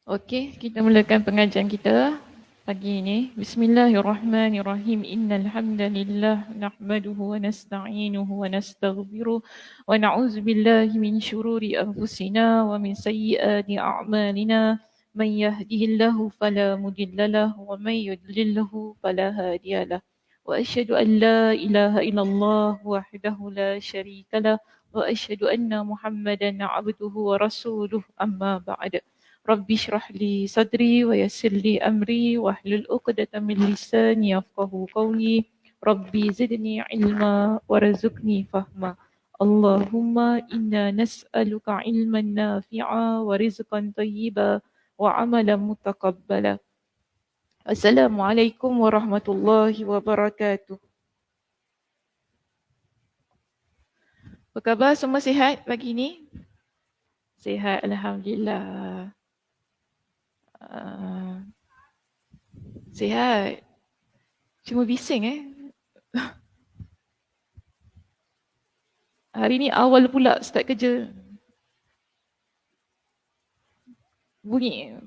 Okey, kita mulakan pengajian kita pagi ini. Bismillahirrahmanirrahim. Innal hamdalillah nahmaduhu wa nasta'inuhu wa nastaghfiruh wa na'udzu billahi min shururi anfusina wa min sayyiati a'malina. Man yahdihillahu fala mudilla wa man yudlilhu fala hadiyalah. Wa asyhadu an la ilaha illallah wahdahu la syarika lah wa asyhadu anna Muhammadan 'abduhu wa rasuluh amma ba'd. Rabbi shrah li sadri wa yassir li amri wahlul 'uqdatam min lisani yafqahu qawli. Rabbi zidni ilma warzuqni fahma. Allahumma inna nas'aluka ilman nafi'a wa rizqan tayyiba wa amalan mutaqabbala. Assalamualaikum warahmatullahi wabarakatuh. Apa khabar, semua sihat pagi ni? Sihat, alhamdulillah. Sihat. Cuma bising Hari ni awal pula start kerja. Bunyi.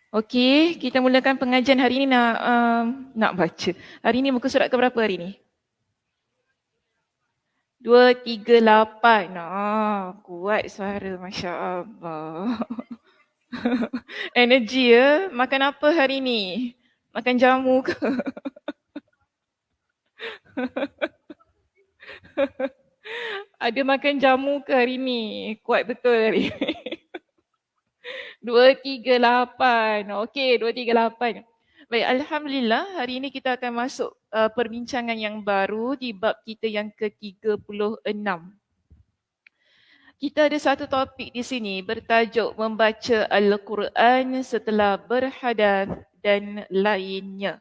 Okey, kita mulakan pengajian hari ini nak baca. Hari ini muka surat ke berapa hari ni? 238. Kuat suara, Masya Allah. Energi ya. Makan apa hari ni? Makan jamu ke? Ada makan jamu ke hari ni? Kuat betul hari ni. 238. Okey, 238. Baik, alhamdulillah hari ini kita akan masuk perbincangan yang baru di bab kita yang ke-36. Kita ada satu topik di sini bertajuk membaca Al-Quran setelah berhadath dan lainnya.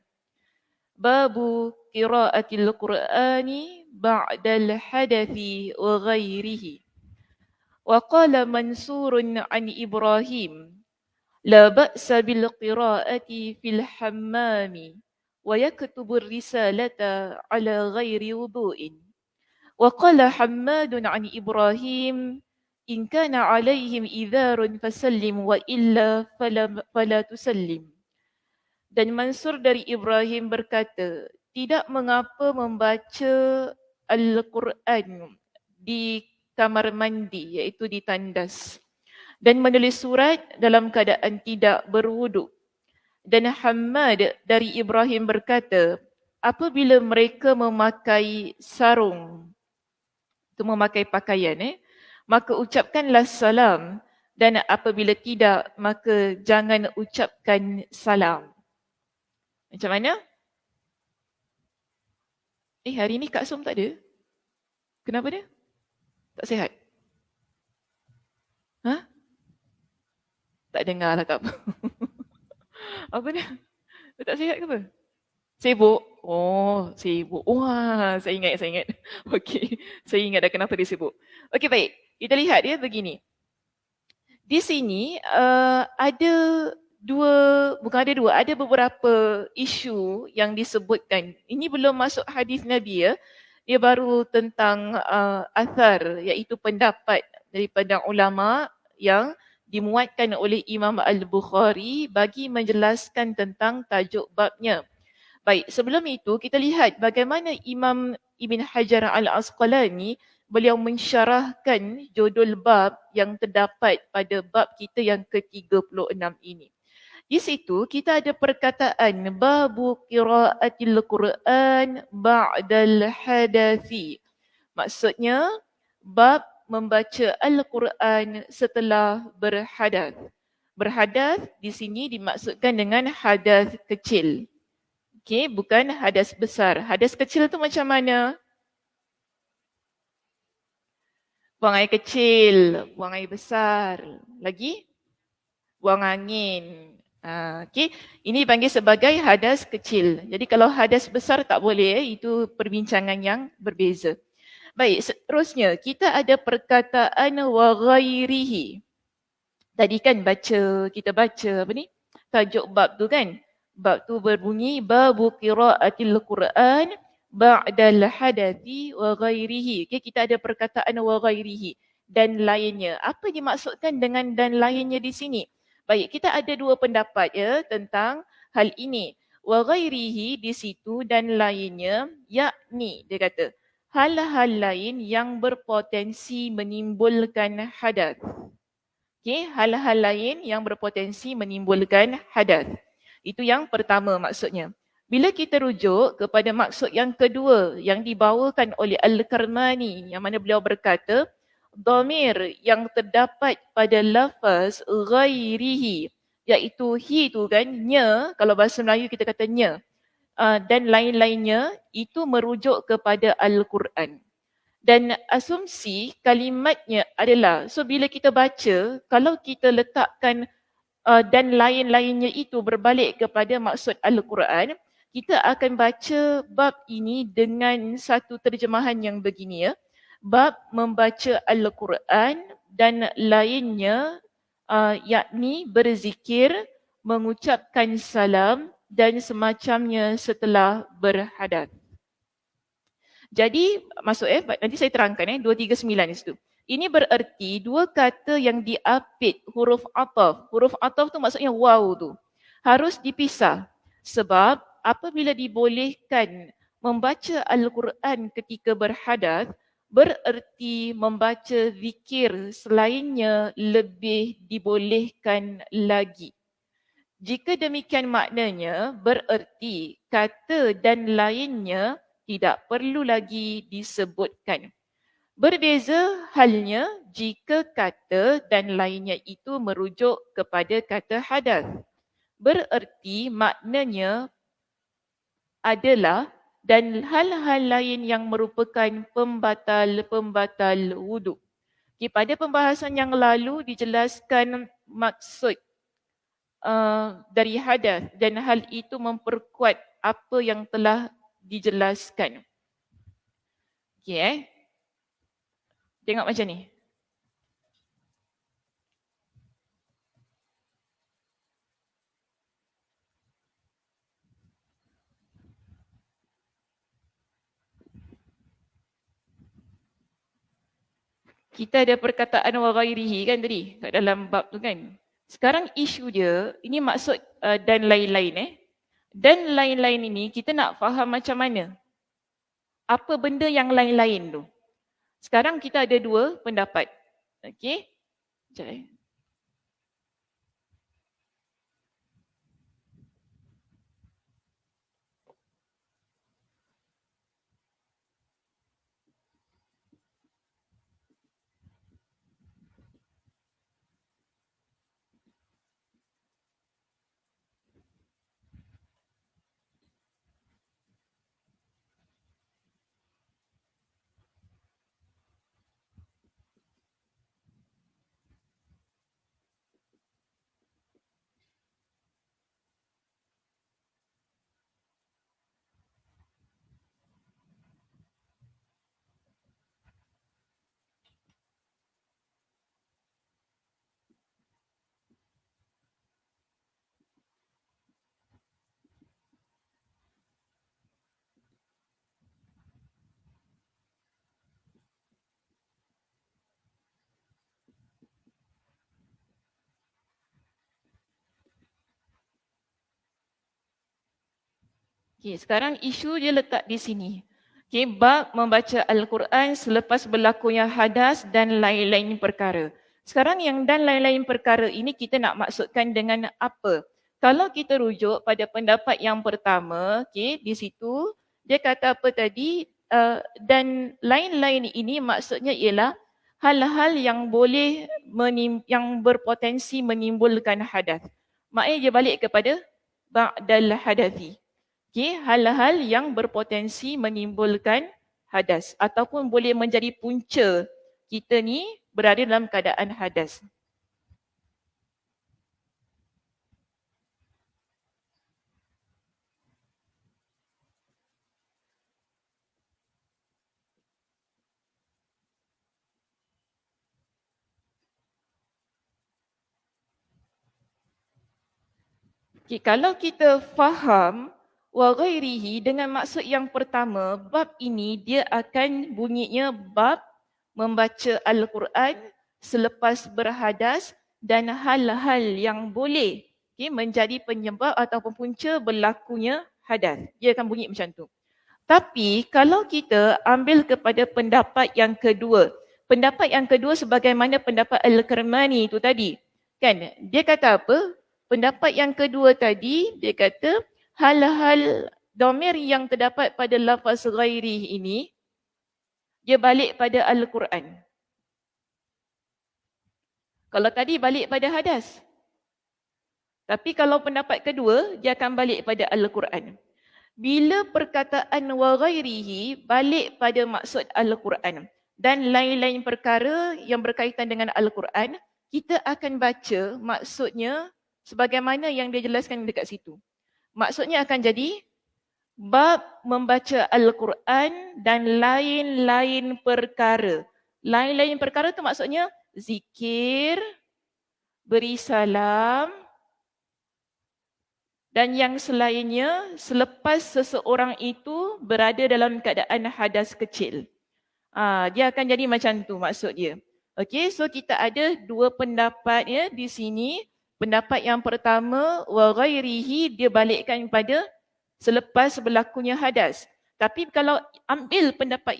Babu qiraatil Qur'ani ba'dal hadathi wa ghairihi. Wa qala Mansurun an Ibrahim la ba'sa bil qiraati fil hammami wa yaktubu risalata ala ghairi wudu'in. Wa qala Hammadun an Ibrahim in kana alaihim idharun fasallim wa illa fala tusallim. Dan Mansur dari Ibrahim berkata, tidak mengapa membaca Al-Quran di kamar mandi, iaitu di tandas, dan menulis surat dalam keadaan tidak berwuduk. Dan Hammad dari Ibrahim berkata, apabila mereka memakai sarung, itu memakai pakaian, maka ucapkanlah salam, dan apabila tidak, maka jangan ucapkan salam. Macam mana? Hari ni Kak Som tak ada? Kenapa dia? Tak sihat? Tak dengar lah tak apa. Apa dia? Tak sihat ke apa? Sibuk? Oh, sibuk. Wah, saya ingat. Okey, saya ingat dah kenapa dia sibuk. Okey, baik. Kita lihat dia begini. Di sini ada ada beberapa isu yang disebutkan. Ini belum masuk hadis Nabi ya. Dia baru tentang athar, iaitu pendapat daripada ulama yang dimuatkan oleh Imam Al-Bukhari bagi menjelaskan tentang tajuk babnya. Baik, sebelum itu kita lihat bagaimana Imam Ibn Hajar Al-Asqalani beliau mensyarahkan judul bab yang terdapat pada bab kita yang ke-36 ini. Di situ kita ada perkataan babu qiraatil Quran ba'dal hadathi. Maksudnya bab membaca Al-Quran setelah berhadath. Berhadath di sini dimaksudkan dengan hadath kecil. Okey, bukan hadas besar. Hadas kecil tu macam mana? Buang air kecil, buang air besar. Lagi? Buang angin. Okey, ini dipanggil sebagai hadas kecil. Jadi kalau hadas besar tak boleh, itu perbincangan yang berbeza. Baik, seterusnya kita ada perkataan wa ghairihi. Tadi kan kita baca apa ni? Tajuk bab tu kan? Bab tu berbunyi babu qiraatil Quran ba'dal hadathi wa ghairihi. Okay, kita ada perkataan wa ghairihi dan lainnya. Apa dimaksudkan dengan dan lainnya di sini? Baik, kita ada dua pendapat ya tentang hal ini. Wa ghairihi di situ dan lainnya, yakni dia kata hal-hal lain yang berpotensi menimbulkan hadath. Okay, hal-hal lain yang berpotensi menimbulkan hadath. Itu yang pertama maksudnya. Bila kita rujuk kepada maksud yang kedua yang dibawakan oleh Al-Karmani yang mana beliau berkata, dhamir yang terdapat pada lafaz ghairihi, iaitu hi tu kan, nya, kalau bahasa Melayu kita kata nya, dan lain-lainnya, itu merujuk kepada Al-Quran. Dan asumsi kalimatnya adalah, so bila kita baca, kalau kita letakkan dan lain-lainnya itu berbalik kepada maksud Al-Quran, kita akan baca bab ini dengan satu terjemahan yang begini ya. Bab membaca Al-Quran dan lainnya yakni berzikir, mengucapkan salam dan semacamnya setelah berhadath. Jadi masuk nanti saya terangkan 239 di situ. Ini bererti dua kata yang diapit huruf ataf. Huruf ataf tu maksudnya waw tu. Harus dipisah. Sebab apabila dibolehkan membaca Al-Quran ketika berhadath, bererti membaca zikir selainnya lebih dibolehkan lagi. Jika demikian maknanya, bererti kata dan lainnya tidak perlu lagi disebutkan. Berbeza halnya jika kata dan lainnya itu merujuk kepada kata hadath. Bererti maknanya adalah dan hal-hal lain yang merupakan pembatal-pembatal wuduk. Okay, pada pembahasan yang lalu dijelaskan maksud dari hadath dan hal itu memperkuat apa yang telah dijelaskan. Okey Tengok macam ni. Kita ada perkataan wa ghairihi kan tadi kat dalam bab tu kan. Sekarang isu dia, ini maksud dan lain-lain Dan lain-lain ini kita nak faham macam mana. Apa benda yang lain-lain tu? Sekarang kita ada dua pendapat. Okey. Sekejap sekarang isu dia letak di sini. Bab membaca Al-Quran selepas berlakunya hadas dan lain-lain perkara. Sekarang yang dan lain-lain perkara ini kita nak maksudkan dengan apa? Kalau kita rujuk pada pendapat yang pertama, di situ dia kata apa tadi? Dan lain-lain ini maksudnya ialah hal-hal yang boleh yang berpotensi menimbulkan hadas. Maknanya dia balik kepada ba'dal hadathi. Okey, hal-hal yang berpotensi menimbulkan hadas ataupun boleh menjadi punca kita ni berada dalam keadaan hadas. Okay, kalau kita faham wa ghairihi dengan maksud yang pertama, bab ini dia akan bunyinya bab membaca Al-Quran selepas berhadas dan hal-hal yang boleh menjadi penyebab ataupun punca berlakunya hadas. Dia akan bunyi macam tu. Tapi kalau kita ambil kepada pendapat yang kedua, pendapat yang kedua sebagaimana pendapat Al-Kirmani itu tadi, kan? Dia kata apa? Pendapat yang kedua tadi, dia kata hal-hal domir yang terdapat pada lafaz ghairi ini, dia balik pada Al-Quran. Kalau tadi balik pada hadas. Tapi kalau pendapat kedua, dia akan balik pada Al-Quran. Bila perkataan wa ghairihi balik pada maksud Al-Quran dan lain-lain perkara yang berkaitan dengan Al-Quran, kita akan baca maksudnya sebagaimana yang dia jelaskan dekat situ. Maksudnya akan jadi bab membaca Al-Quran dan lain-lain perkara. Lain-lain perkara tu maksudnya zikir, beri salam, dan yang selainnya selepas seseorang itu berada dalam keadaan hadas kecil. Dia akan jadi macam tu maksud dia. Okey, so kita ada dua pendapat ya di sini. Pendapat yang pertama, wa ghairihi, dia balikkan pada selepas berlakunya hadas. Tapi kalau ambil pendapat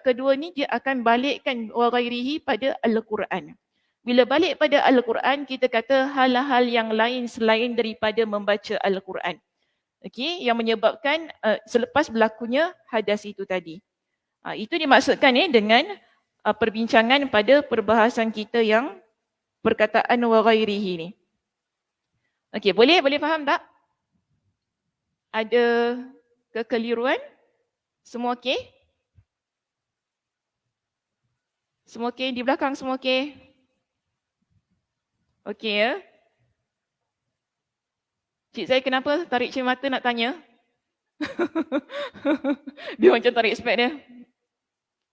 kedua ni dia akan balikkan wa ghairihi pada Al-Quran. Bila balik pada Al-Quran, kita kata hal-hal yang lain selain daripada membaca Al-Quran. Okey, yang menyebabkan selepas berlakunya hadas itu tadi. Itu dimaksudkan dengan perbincangan pada perbahasan kita yang perkataan wa ghairihi ni. Okey, boleh faham tak? Ada kekeliruan? Semua okey? Semua okey di belakang, semua okey? Okey ya. Cik saya kenapa tarik cermin mata nak tanya? Dia macam tarik spek dia.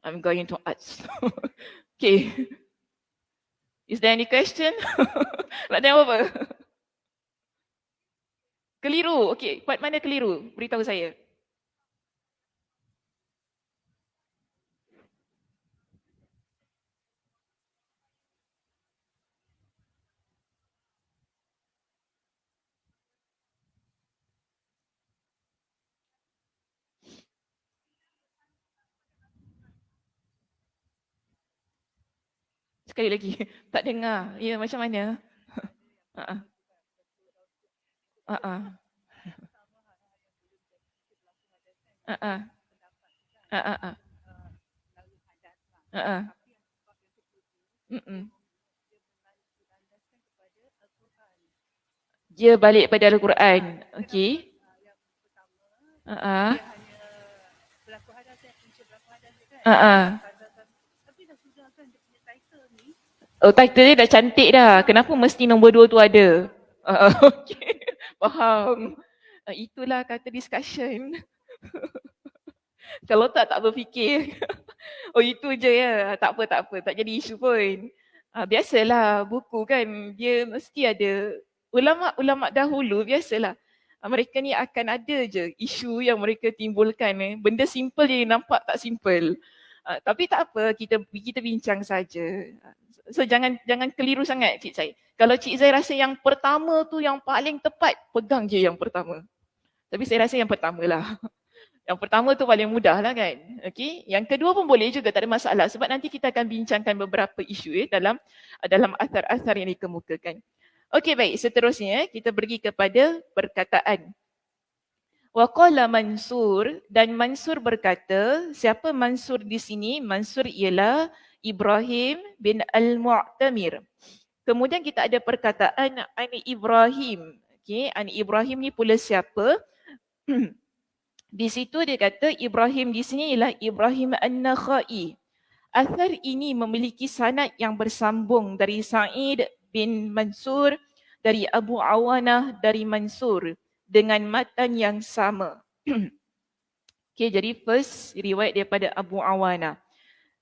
I'm going to arts. Okay. Is there any question? Nak tanya apa? Keliru. Okay. Part mana keliru? Beritahu saya. Sekali lagi. Tak dengar. Ya, macam mana? Uh-uh. Uh-uh. Uh-uh. Uh-uh. Uh-uh. Mm-mm. Dia balik pada Al-Quran. Okey. Uh-uh. Uh-uh. Oh, title dia dah cantik dah. Kenapa mesti nombor 2 tu ada? Okay. Faham. Itulah kata discussion. Kalau tak berfikir. Oh, itu je ya. Tak apa. Tak jadi isu pun. Biasalah buku kan. Dia mesti ada. Ulama' dahulu biasalah. Mereka ni akan ada je isu yang mereka timbulkan. Benda simple je nampak tak simple. Tapi tak apa, kita bincang saja. So jangan keliru sangat Cik Zai. Kalau Cik Zai rasa yang pertama tu yang paling tepat, pegang je yang pertama. Tapi saya rasa yang pertama lah. Yang pertama tu paling mudah lah kan. Okay. Yang kedua pun boleh juga, tak ada masalah. Sebab nanti kita akan bincangkan beberapa isu dalam asar-asar yang dikemukakan. Okey, baik. Seterusnya kita pergi kepada perkataan. Waqala Mansur, dan Mansur berkata, siapa Mansur di sini? Mansur ialah Ibrahim bin Al-Mu'tamir. Kemudian kita ada perkataan Ani Ibrahim. Okey, Ani Ibrahim ni pula siapa? Di situ dia kata Ibrahim di sini ialah Ibrahim An-Nakhai. Athar ini memiliki sanad yang bersambung dari Sa'id bin Mansur, dari Abu Awanah, dari Mansur dengan matan yang sama. Okay, jadi first riwayat daripada Abu Awanah.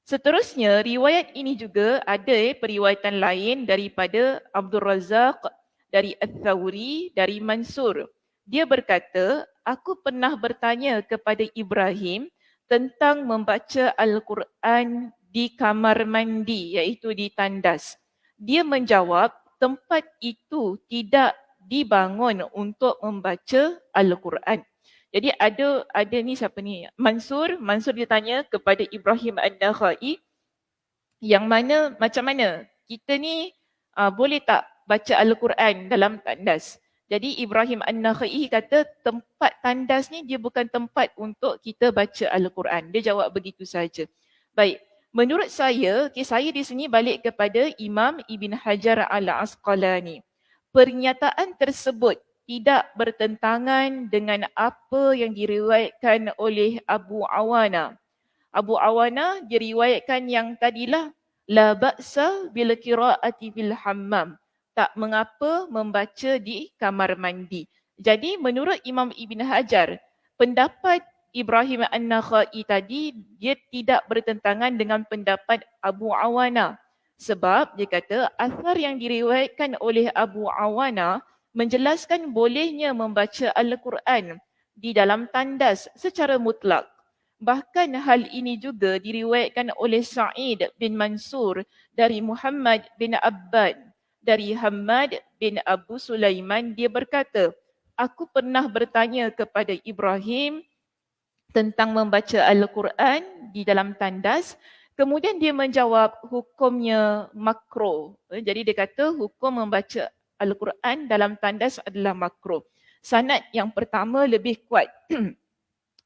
Seterusnya, riwayat ini juga ada periwayatan lain daripada Abdul Razak, dari Al-Thawri, dari Mansur. Dia berkata, aku pernah bertanya kepada Ibrahim tentang membaca Al-Quran di kamar mandi, iaitu di tandas. Dia menjawab, tempat itu tidak dibangun untuk membaca Al-Quran. Jadi ada ni siapa ni? Mansur dia tanya kepada Ibrahim An-Nakhai, yang mana macam mana kita ni boleh tak baca Al-Quran dalam tandas? Jadi Ibrahim An-Nakhai kata tempat tandas ni dia bukan tempat untuk kita baca Al-Quran. Dia jawab begitu saja. Baik, menurut saya, saya di sini balik kepada Imam Ibn Hajar Al-Asqalani. Pernyataan tersebut tidak bertentangan dengan apa yang diriwayatkan oleh Abu Awana. Abu Awana diriwayatkan yang tadilah, la ba'sa bil qiraati fil hammam. Tak mengapa membaca di kamar mandi. Jadi menurut Imam Ibn Hajar, pendapat Ibrahim An-Nakhai tadi dia tidak bertentangan dengan pendapat Abu Awana. Sebab dia kata asar yang diriwayatkan oleh Abu Awana menjelaskan bolehnya membaca Al-Quran di dalam tandas secara mutlak. Bahkan hal ini juga diriwayatkan oleh Sa'id bin Mansur dari Muhammad bin Abbad, dari Hamad bin Abu Sulaiman. Dia berkata, aku pernah bertanya kepada Ibrahim tentang membaca Al-Quran di dalam tandas. Kemudian dia menjawab hukumnya makruh. Jadi dia kata hukum membaca Al-Quran dalam tandas adalah makruh. Sanad yang pertama lebih kuat.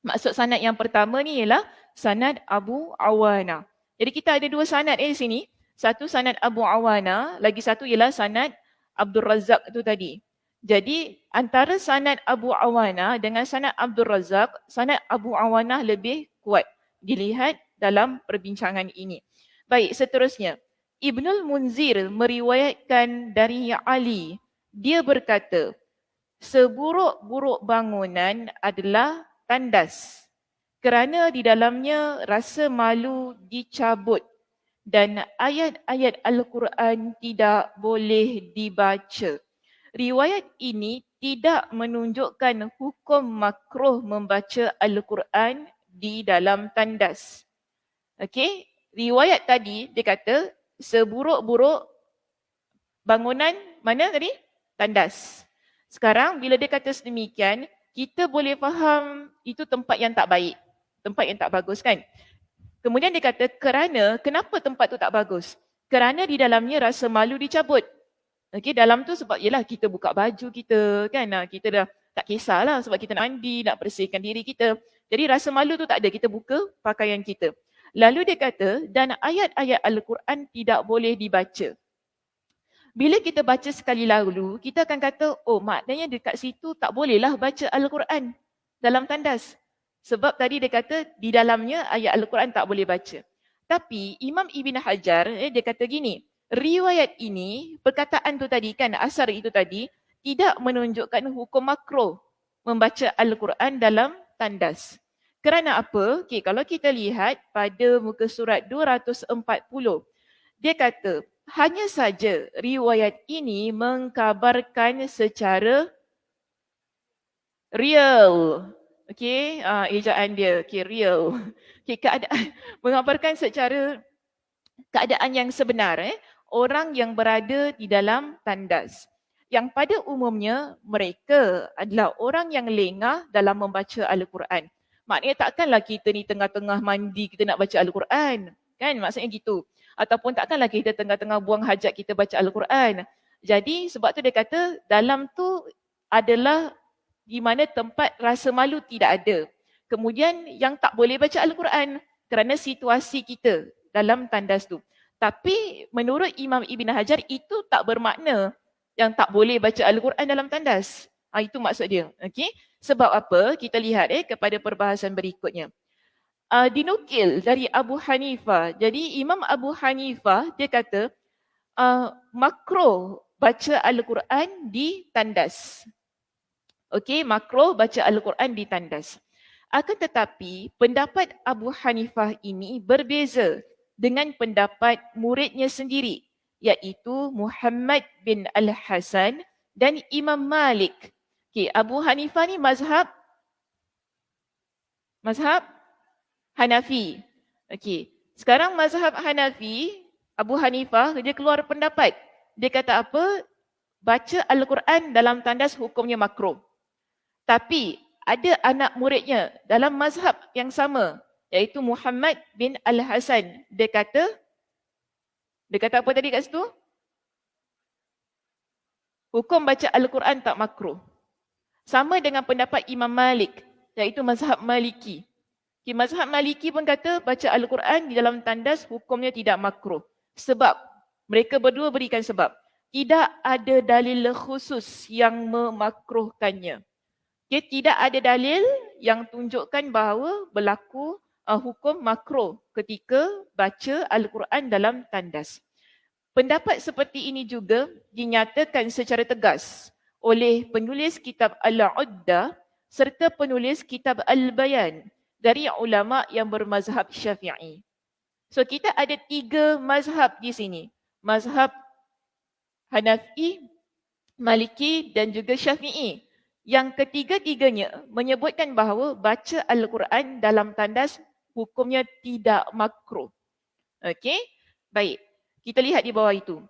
Maksud sanad yang pertama ni ialah sanad Abu Awana. Jadi kita ada dua sanad di sini. Satu sanad Abu Awana, lagi satu ialah sanad Abdul Razak tu tadi. Jadi antara sanad Abu Awana dengan sanad Abdul Razak, sanad Abu Awana lebih kuat dilihat dalam perbincangan ini. Baik, seterusnya. Ibnul Munzir meriwayatkan dari Ali. Dia berkata, seburuk-buruk bangunan adalah tandas, kerana di dalamnya rasa malu dicabut dan ayat-ayat Al-Quran tidak boleh dibaca. Riwayat ini tidak menunjukkan hukum makruh membaca Al-Quran di dalam tandas. Okey, riwayat tadi dia kata seburuk-buruk bangunan mana tadi? Tandas. Sekarang bila dia kata sedemikian, kita boleh faham itu tempat yang tak baik, tempat yang tak bagus kan? Kemudian dia kata kenapa tempat tu tak bagus? Kerana di dalamnya rasa malu dicabut. Okey, dalam tu sebab yelah kita buka baju kita kan, kita dah tak kisahlah sebab kita nak mandi, nak bersihkan diri kita. Jadi rasa malu tu tak ada, kita buka pakaian kita. Lalu dia kata, dan ayat-ayat Al-Quran tidak boleh dibaca. Bila kita baca sekali lalu, kita akan kata, oh maknanya dekat situ tak bolehlah baca Al-Quran dalam tandas. Sebab tadi dia kata di dalamnya ayat Al-Quran tak boleh baca. Tapi Imam Ibn Hajar, dia kata gini, riwayat ini, perkataan tu tadi kan, asar itu tadi, tidak menunjukkan hukum makruh membaca Al-Quran dalam tandas. Kerana apa? Okay, kalau kita lihat pada muka surat 240, dia kata, hanya saja riwayat ini mengkabarkan secara real. Okey, ejaan dia, okey, real. Okey, keadaan mengabarkan secara keadaan yang sebenar, orang yang berada di dalam tandas. Yang pada umumnya mereka adalah orang yang lengah dalam membaca Al-Quran. Maknanya takkanlah kita ni tengah-tengah mandi kita nak baca Al-Quran. Kan maksudnya gitu. Ataupun takkanlah kita tengah-tengah buang hajat kita baca Al-Quran. Jadi sebab tu dia kata dalam tu adalah di mana tempat rasa malu tidak ada. Kemudian yang tak boleh baca Al-Quran kerana situasi kita dalam tandas tu. Tapi menurut Imam Ibn Hajar itu tak bermakna yang tak boleh baca Al-Quran dalam tandas. Itu maksud dia. Okey. Sebab apa? Kita lihat kepada perbahasan berikutnya. Dinukil dari Abu Hanifah. Jadi Imam Abu Hanifah dia kata makruh baca Al-Quran di tandas. Okey, makruh baca Al-Quran di tandas. Akan tetapi pendapat Abu Hanifah ini berbeza dengan pendapat muridnya sendiri, iaitu Muhammad bin Al-Hasan dan Imam Malik. Okey, Abu Hanifah ni mazhab Hanafi. Okey. Sekarang mazhab Hanafi, Abu Hanifah dia keluar pendapat. Dia kata apa? Baca Al-Quran dalam tandas hukumnya makruh. Tapi ada anak muridnya dalam mazhab yang sama, iaitu Muhammad bin Al-Hasan. Dia kata apa tadi kat situ? Hukum baca Al-Quran tak makruh. Sama dengan pendapat Imam Malik, iaitu mazhab Maliki. Mazhab Maliki pun kata baca Al-Quran di dalam tandas hukumnya tidak makruh. Sebab, mereka berdua berikan sebab. Tidak ada dalil khusus yang memakruhkannya. Tidak ada dalil yang tunjukkan bahawa berlaku hukum makruh ketika baca Al-Quran dalam tandas. Pendapat seperti ini juga dinyatakan secara tegas oleh penulis kitab Al-Uddah serta penulis kitab Al-Bayan dari ulama yang bermazhab Syafi'i. So kita ada 3 mazhab di sini. Mazhab Hanafi, Maliki dan juga Syafi'i. Yang ketiga-tiganya menyebutkan bahawa baca Al-Quran dalam tandas hukumnya tidak makruh. Okey? Baik. Kita lihat di bawah itu.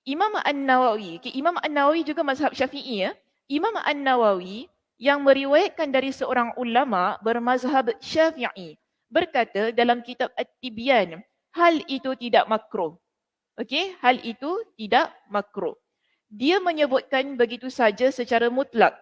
Imam An-Nawawi. Imam An-Nawawi juga mazhab Syafi'i. Imam An-Nawawi yang meriwayatkan dari seorang ulama bermazhab Syafi'i berkata dalam kitab At-Tibyan, hal itu tidak makruh. Okey, hal itu tidak makruh. Dia menyebutkan begitu saja secara mutlak.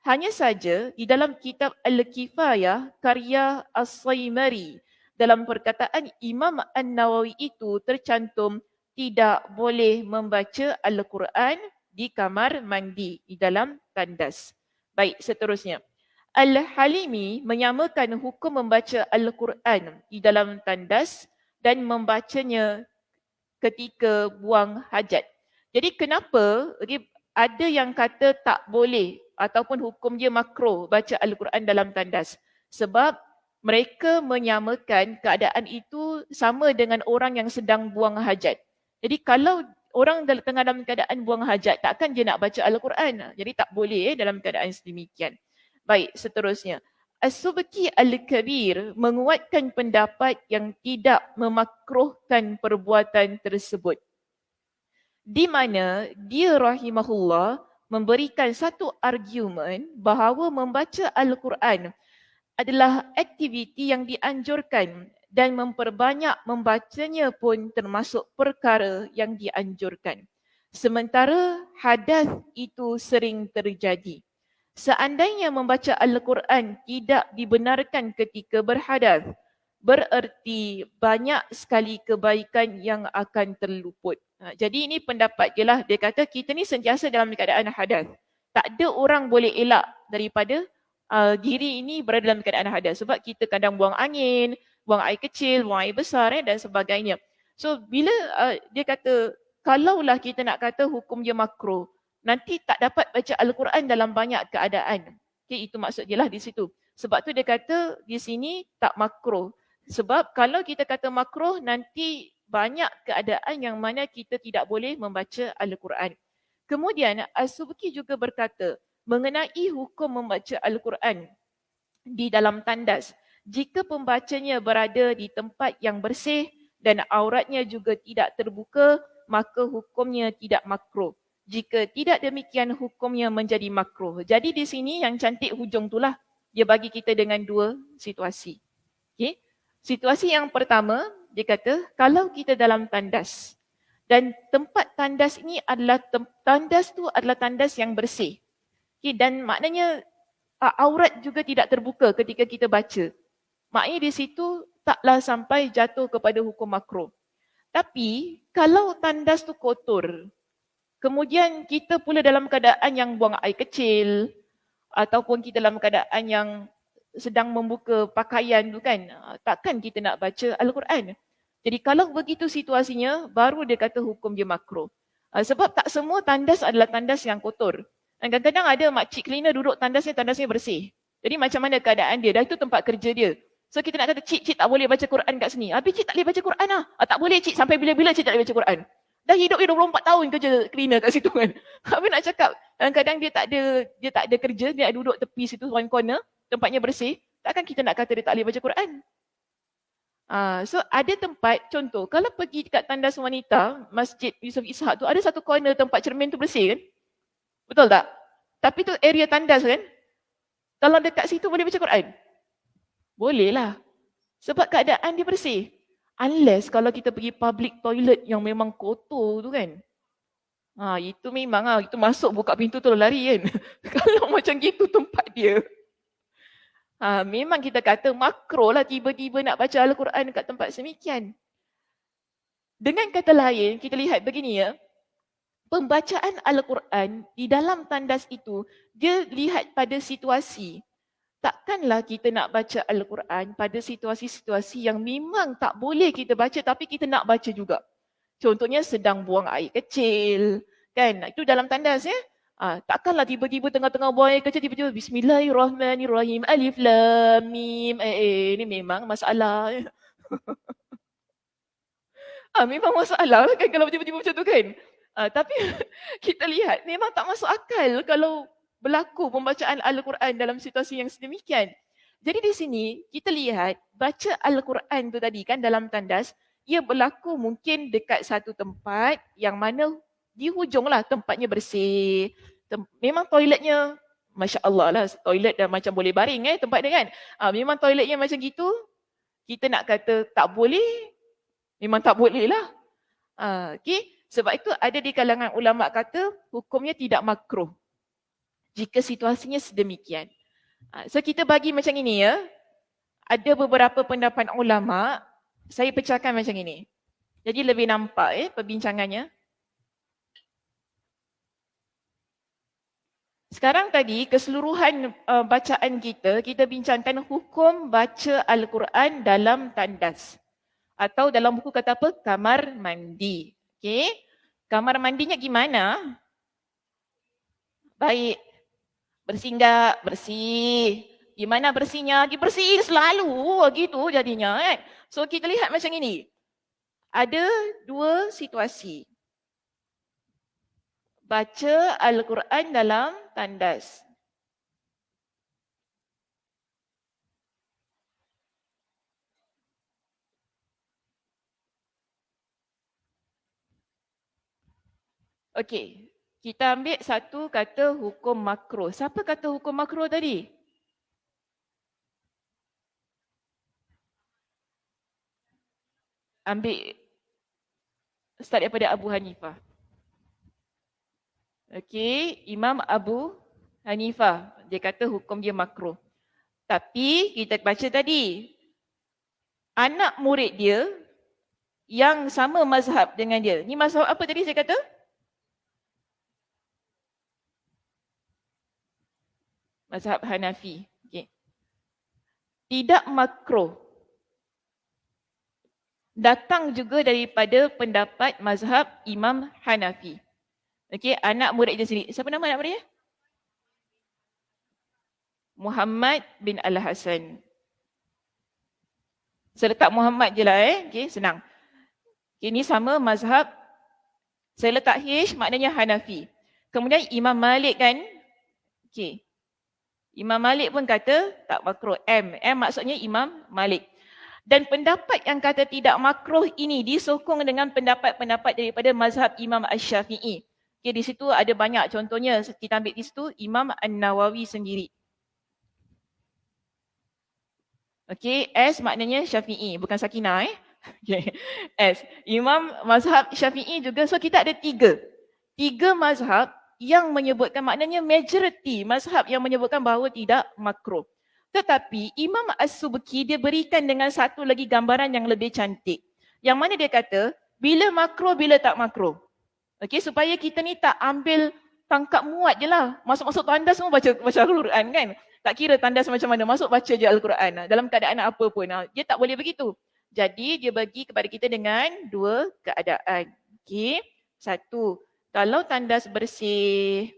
Hanya saja di dalam kitab Al-Kifayah karya As-Saymari, dalam perkataan Imam An-Nawawi itu tercantum tidak boleh membaca Al-Quran di kamar mandi, di dalam tandas. Baik, seterusnya. Al-Halimi menyamakan hukum membaca Al-Quran di dalam tandas dan membacanya ketika buang hajat. Jadi kenapa ada yang kata tak boleh ataupun hukum dia makruh baca Al-Quran dalam tandas? Sebab mereka menyamakan keadaan itu sama dengan orang yang sedang buang hajat. Jadi kalau orang tengah dalam keadaan buang hajat, takkan dia nak baca Al-Quran. Jadi tak boleh dalam keadaan sedemikian. Baik, seterusnya. As-Subki Al-Kabir menguatkan pendapat yang tidak memakruhkan perbuatan tersebut. Di mana dia rahimahullah memberikan satu argumen bahawa membaca Al-Quran adalah aktiviti yang dianjurkan dan memperbanyak membacanya pun termasuk perkara yang dianjurkan. Sementara hadas itu sering terjadi. Seandainya membaca Al-Quran tidak dibenarkan ketika berhadas, bererti banyak sekali kebaikan yang akan terluput. Jadi ini pendapat dia lah. Dia kata kita ni sentiasa dalam keadaan hadas. Tak ada orang boleh elak daripada diri ini berada dalam keadaan hadas. Sebab kita kadang buang angin, buang air kecil, buang air besar dan sebagainya. So bila dia kata kalaulah kita nak kata hukum dia makruh, nanti tak dapat baca Al-Quran dalam banyak keadaan. Okay, itu maksud dia lah di situ. Sebab tu dia kata di sini tak makruh. Sebab kalau kita kata makruh, nanti banyak keadaan yang mana kita tidak boleh membaca Al-Quran. Kemudian As-Subki juga berkata mengenai hukum membaca Al-Quran di dalam tandas. Jika pembacanya berada di tempat yang bersih dan auratnya juga tidak terbuka, maka hukumnya tidak makruh. Jika tidak demikian, hukumnya menjadi makruh. Jadi di sini yang cantik hujung itulah dia bagi kita dengan 2 situasi. Okay? Situasi yang pertama, dia kata kalau kita dalam tandas dan tempat tandas ini adalah tandas tu adalah tandas yang bersih. Okay? Dan maknanya aurat juga tidak terbuka ketika kita baca. Maknanya di situ taklah sampai jatuh kepada hukum makruh. Tapi kalau tandas tu kotor, kemudian kita pula dalam keadaan yang buang air kecil, ataupun kita dalam keadaan yang sedang membuka pakaian tu kan, takkan kita nak baca Al-Quran. Jadi kalau begitu situasinya, baru dia kata hukum dia makruh. Sebab tak semua tandas adalah tandas yang kotor. Dan kadang-kadang ada makcik cleaner duduk tandasnya bersih. Jadi macam mana keadaan dia? Dah itu tempat kerja dia. So kita nak kata, cik tak boleh baca Quran kat sini. Habis cik tak boleh baca Quran lah. Tak boleh cik, sampai bila-bila cik tak boleh baca Quran. Dah hidup dia 24 tahun kerja cleaner kat situ kan. Habis nak cakap, kadang-kadang dia tak ada kerja, dia duduk tepi situ, one corner, tempatnya bersih. Takkan kita nak kata dia tak boleh baca Quran? So ada tempat, contoh, kalau pergi dekat tandas wanita, Masjid Yusof Ishak tu, ada satu corner tempat cermin tu bersih kan? Betul tak? Tapi tu area tandas kan? Kalau dekat situ boleh baca Quran? Boleh lah. Sebab keadaan dia bersih. Unless kalau kita pergi public toilet yang memang kotor tu kan. Itu memang itu masuk buka pintu tu lari kan. Kalau macam gitu tempat dia. Memang kita kata makro lah tiba-tiba nak baca Al-Quran kat tempat semikian. Dengan kata lain, kita lihat begini ya. Pembacaan Al-Quran di dalam tandas itu, dia lihat pada situasi. Takkanlah kita nak baca Al-Quran pada situasi-situasi yang memang tak boleh kita baca tapi kita nak baca juga. Contohnya sedang buang air kecil. Kan? Itu dalam tandas ya. Takkanlah tiba-tiba tengah-tengah buang air kecil, tiba-tiba Bismillahirrahmanirrahim, Alif Lam Mim. Ini memang masalah. Memang masalah kan kalau tiba-tiba macam tu kan. Tapi kita lihat memang tak masuk akal kalau berlaku pembacaan Al-Quran dalam situasi yang sedemikian. Jadi di sini kita lihat baca Al-Quran tu tadi kan dalam tandas, ia berlaku mungkin dekat satu tempat yang mana di hujung lah tempatnya bersih. Memang toiletnya, Masya Allah lah, toilet dah macam boleh baring tempat dia kan. Memang toiletnya macam gitu, kita nak kata tak boleh, memang tak boleh lah. Okay? Sebab itu ada di kalangan ulama kata hukumnya tidak makruh jika situasinya sedemikian. So kita bagi macam ini ya. Ada beberapa pendapat ulama, saya pecahkan macam ini. Jadi lebih nampak perbincangannya. Sekarang tadi keseluruhan bacaan kita bincangkan hukum baca Al-Quran dalam tandas. Atau dalam buku kata apa? Kamar mandi. Okey. Kamar mandinya gimana? Baik. Bersih enggak? Bersih. Gimana bersihnya? Bersih selalu gitu jadinya kan. So kita lihat macam ini. Ada dua situasi. Baca Al-Quran dalam tandas. Okey. Kita ambil satu kata hukum makruh. Siapa kata hukum makruh tadi? Ambil start daripada Abu Hanifah. Okey, Imam Abu Hanifah. Dia kata hukum dia makruh. Tapi kita baca tadi, anak murid dia yang sama mazhab dengan dia. Ni mazhab apa tadi saya kata? Mazhab Hanafi. Okay. Tidak makruh. Datang juga daripada pendapat mazhab Imam Hanafi. Okey, anak murid dia sendiri. Siapa nama anak murid dia? Muhammad bin Al-Hasan. Saya letak Muhammad je lah Okey, senang. Ini sama mazhab. Saya letak H maknanya Hanafi. Kemudian Imam Malik kan. Okey. Imam Malik pun kata tak makruh. M maksudnya Imam Malik. Dan pendapat yang kata tidak makruh ini disokong dengan pendapat-pendapat daripada mazhab Imam Asy-Syafi'i. Okay, di situ ada banyak contohnya. Kita ambil di situ Imam An-Nawawi sendiri. Okay, S maknanya Syafi'i, bukan Sakinah Okay. S. Imam mazhab Syafi'i juga. So kita ada tiga mazhab yang menyebutkan, maknanya majority mazhab yang menyebutkan bahawa tidak makruh. Tetapi Imam As-Subki dia berikan dengan satu lagi gambaran yang lebih cantik. Yang mana dia kata, bila makruh, bila tak makruh. Okey, supaya kita ni tak ambil tangkap muat je lah. Masuk-masuk tandas semua baca Al-Quran kan. Tak kira tandas macam mana, masuk baca je Al-Quran. Dalam keadaan apa pun. Dia tak boleh begitu. Jadi dia bagi kepada kita dengan dua keadaan. Okey. Satu, kalau tandas bersih,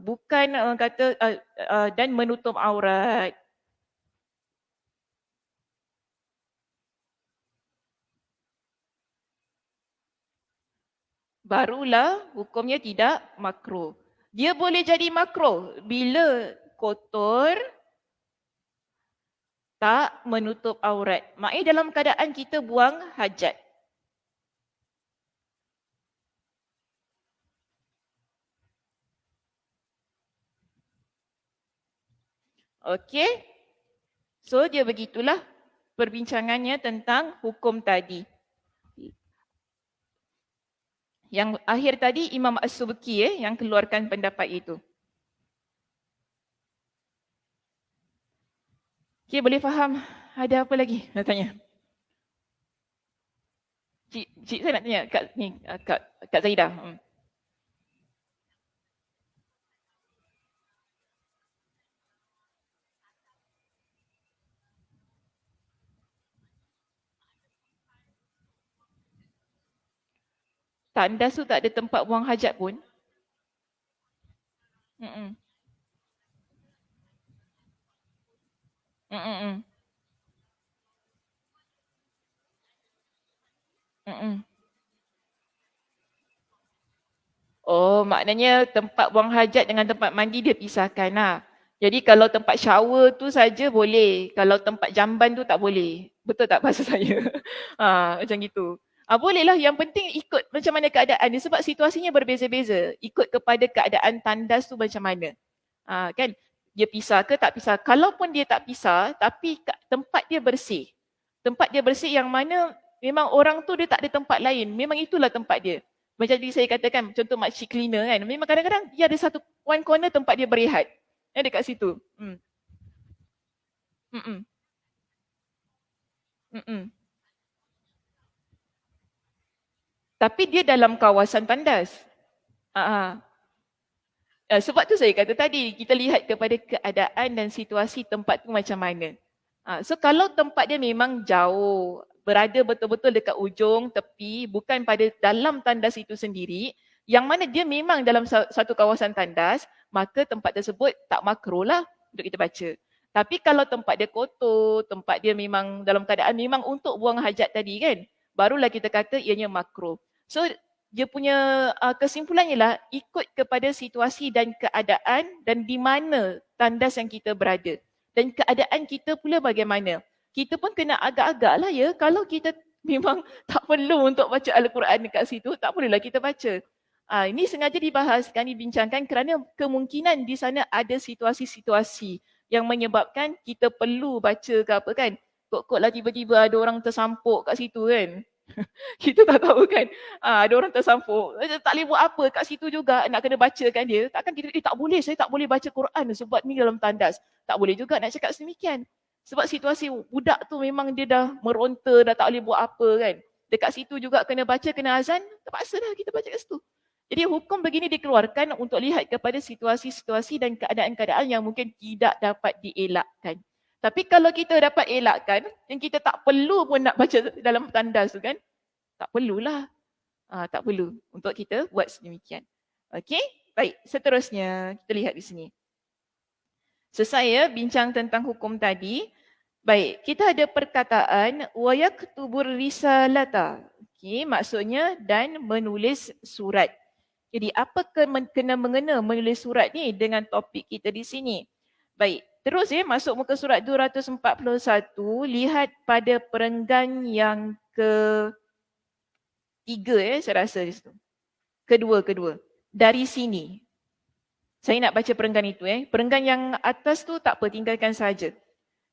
bukan kata dan menutup aurat. Barulah hukumnya tidak makruh. Dia boleh jadi makruh bila kotor, tak menutup aurat. Maknanya dalam keadaan kita buang hajat. Okey? So dia begitulah perbincangannya tentang hukum tadi. Yang akhir tadi Imam As-Subki yang keluarkan pendapat itu. Okey, boleh faham? Ada apa lagi nak tanya? Cik saya nak tanya Kak Zaidah. Tandas tu tak ada tempat buang hajat pun. Mm-mm. Mm-mm. Mm-mm. Oh, maknanya tempat buang hajat dengan tempat mandi dia pisahkan lah. Jadi kalau tempat shower tu saja boleh. Kalau tempat jamban tu tak boleh. Betul tak bahasa saya? Macam gitu. Bolehlah, yang penting ikut macam mana keadaan dia. Sebab situasinya berbeza-beza. Ikut kepada keadaan tandas tu macam mana. Kan? Dia pisah ke tak pisah. Kalaupun dia tak pisah, tapi tempat dia bersih. Tempat dia bersih yang mana memang orang tu dia tak ada tempat lain. Memang itulah tempat dia. Macam tadi saya katakan, contoh makcik cleaner kan. Memang kadang-kadang dia ada satu one corner tempat dia berehat. Dekat situ. Mm-mm. Mm-mm. Tapi dia dalam kawasan tandas. Ah, sebab tu saya kata tadi, kita lihat kepada keadaan dan situasi tempat tu macam mana. So kalau tempat dia memang jauh, berada betul-betul dekat ujung, tepi, bukan pada dalam tandas itu sendiri, yang mana dia memang dalam satu kawasan tandas, maka tempat tersebut tak makruh lah untuk kita baca. Tapi kalau tempat dia kotor, tempat dia memang dalam keadaan memang untuk buang hajat tadi kan, barulah kita kata ianya makruh. So dia punya kesimpulannya lah ikut kepada situasi dan keadaan dan di mana tandas yang kita berada. Dan keadaan kita pula bagaimana. Kita pun kena agak-agak lah ya, kalau kita memang tak perlu untuk baca Al-Quran dekat situ, tak bolehlah kita baca. Ini sengaja dibahaskan, dibincangkan kerana kemungkinan di sana ada situasi-situasi yang menyebabkan kita perlu baca ke apa kan. Kok-kok lah tiba-tiba ada orang tersampuk kat situ kan. Kita tak tahu kan. Ada orang tersampuk. Tak boleh buat apa kat situ juga nak kena bacakan dia. Takkan kita, tak boleh, saya tak boleh baca Quran sebab ni dalam tandas. Tak boleh juga nak cakap sedemikian. Sebab situasi budak tu memang dia dah meronta, dah tak boleh buat apa kan. Dekat situ juga kena baca, kena azan, terpaksa dah kita baca kat situ. Jadi hukum begini dikeluarkan untuk lihat kepada situasi-situasi dan keadaan-keadaan yang mungkin tidak dapat dielakkan. Tapi kalau kita dapat elakkan, yang kita tak perlu pun nak baca dalam tandas tu kan, tak perlulah. Tak perlu untuk kita buat sedemikian. Okey, baik. Seterusnya, kita lihat di sini. Selesai bincang tentang hukum tadi. Baik, kita ada perkataan wa yaktubur risalata. Okey, maksudnya dan menulis surat. Jadi apa kena mengena menulis surat ni dengan topik kita di sini? Baik, terus masuk muka surat 241, lihat pada perenggan yang ketiga saya rasa di situ. Kedua. Dari sini. Saya nak baca perenggan itu. Perenggan yang atas tu tak apa, tinggalkan saja.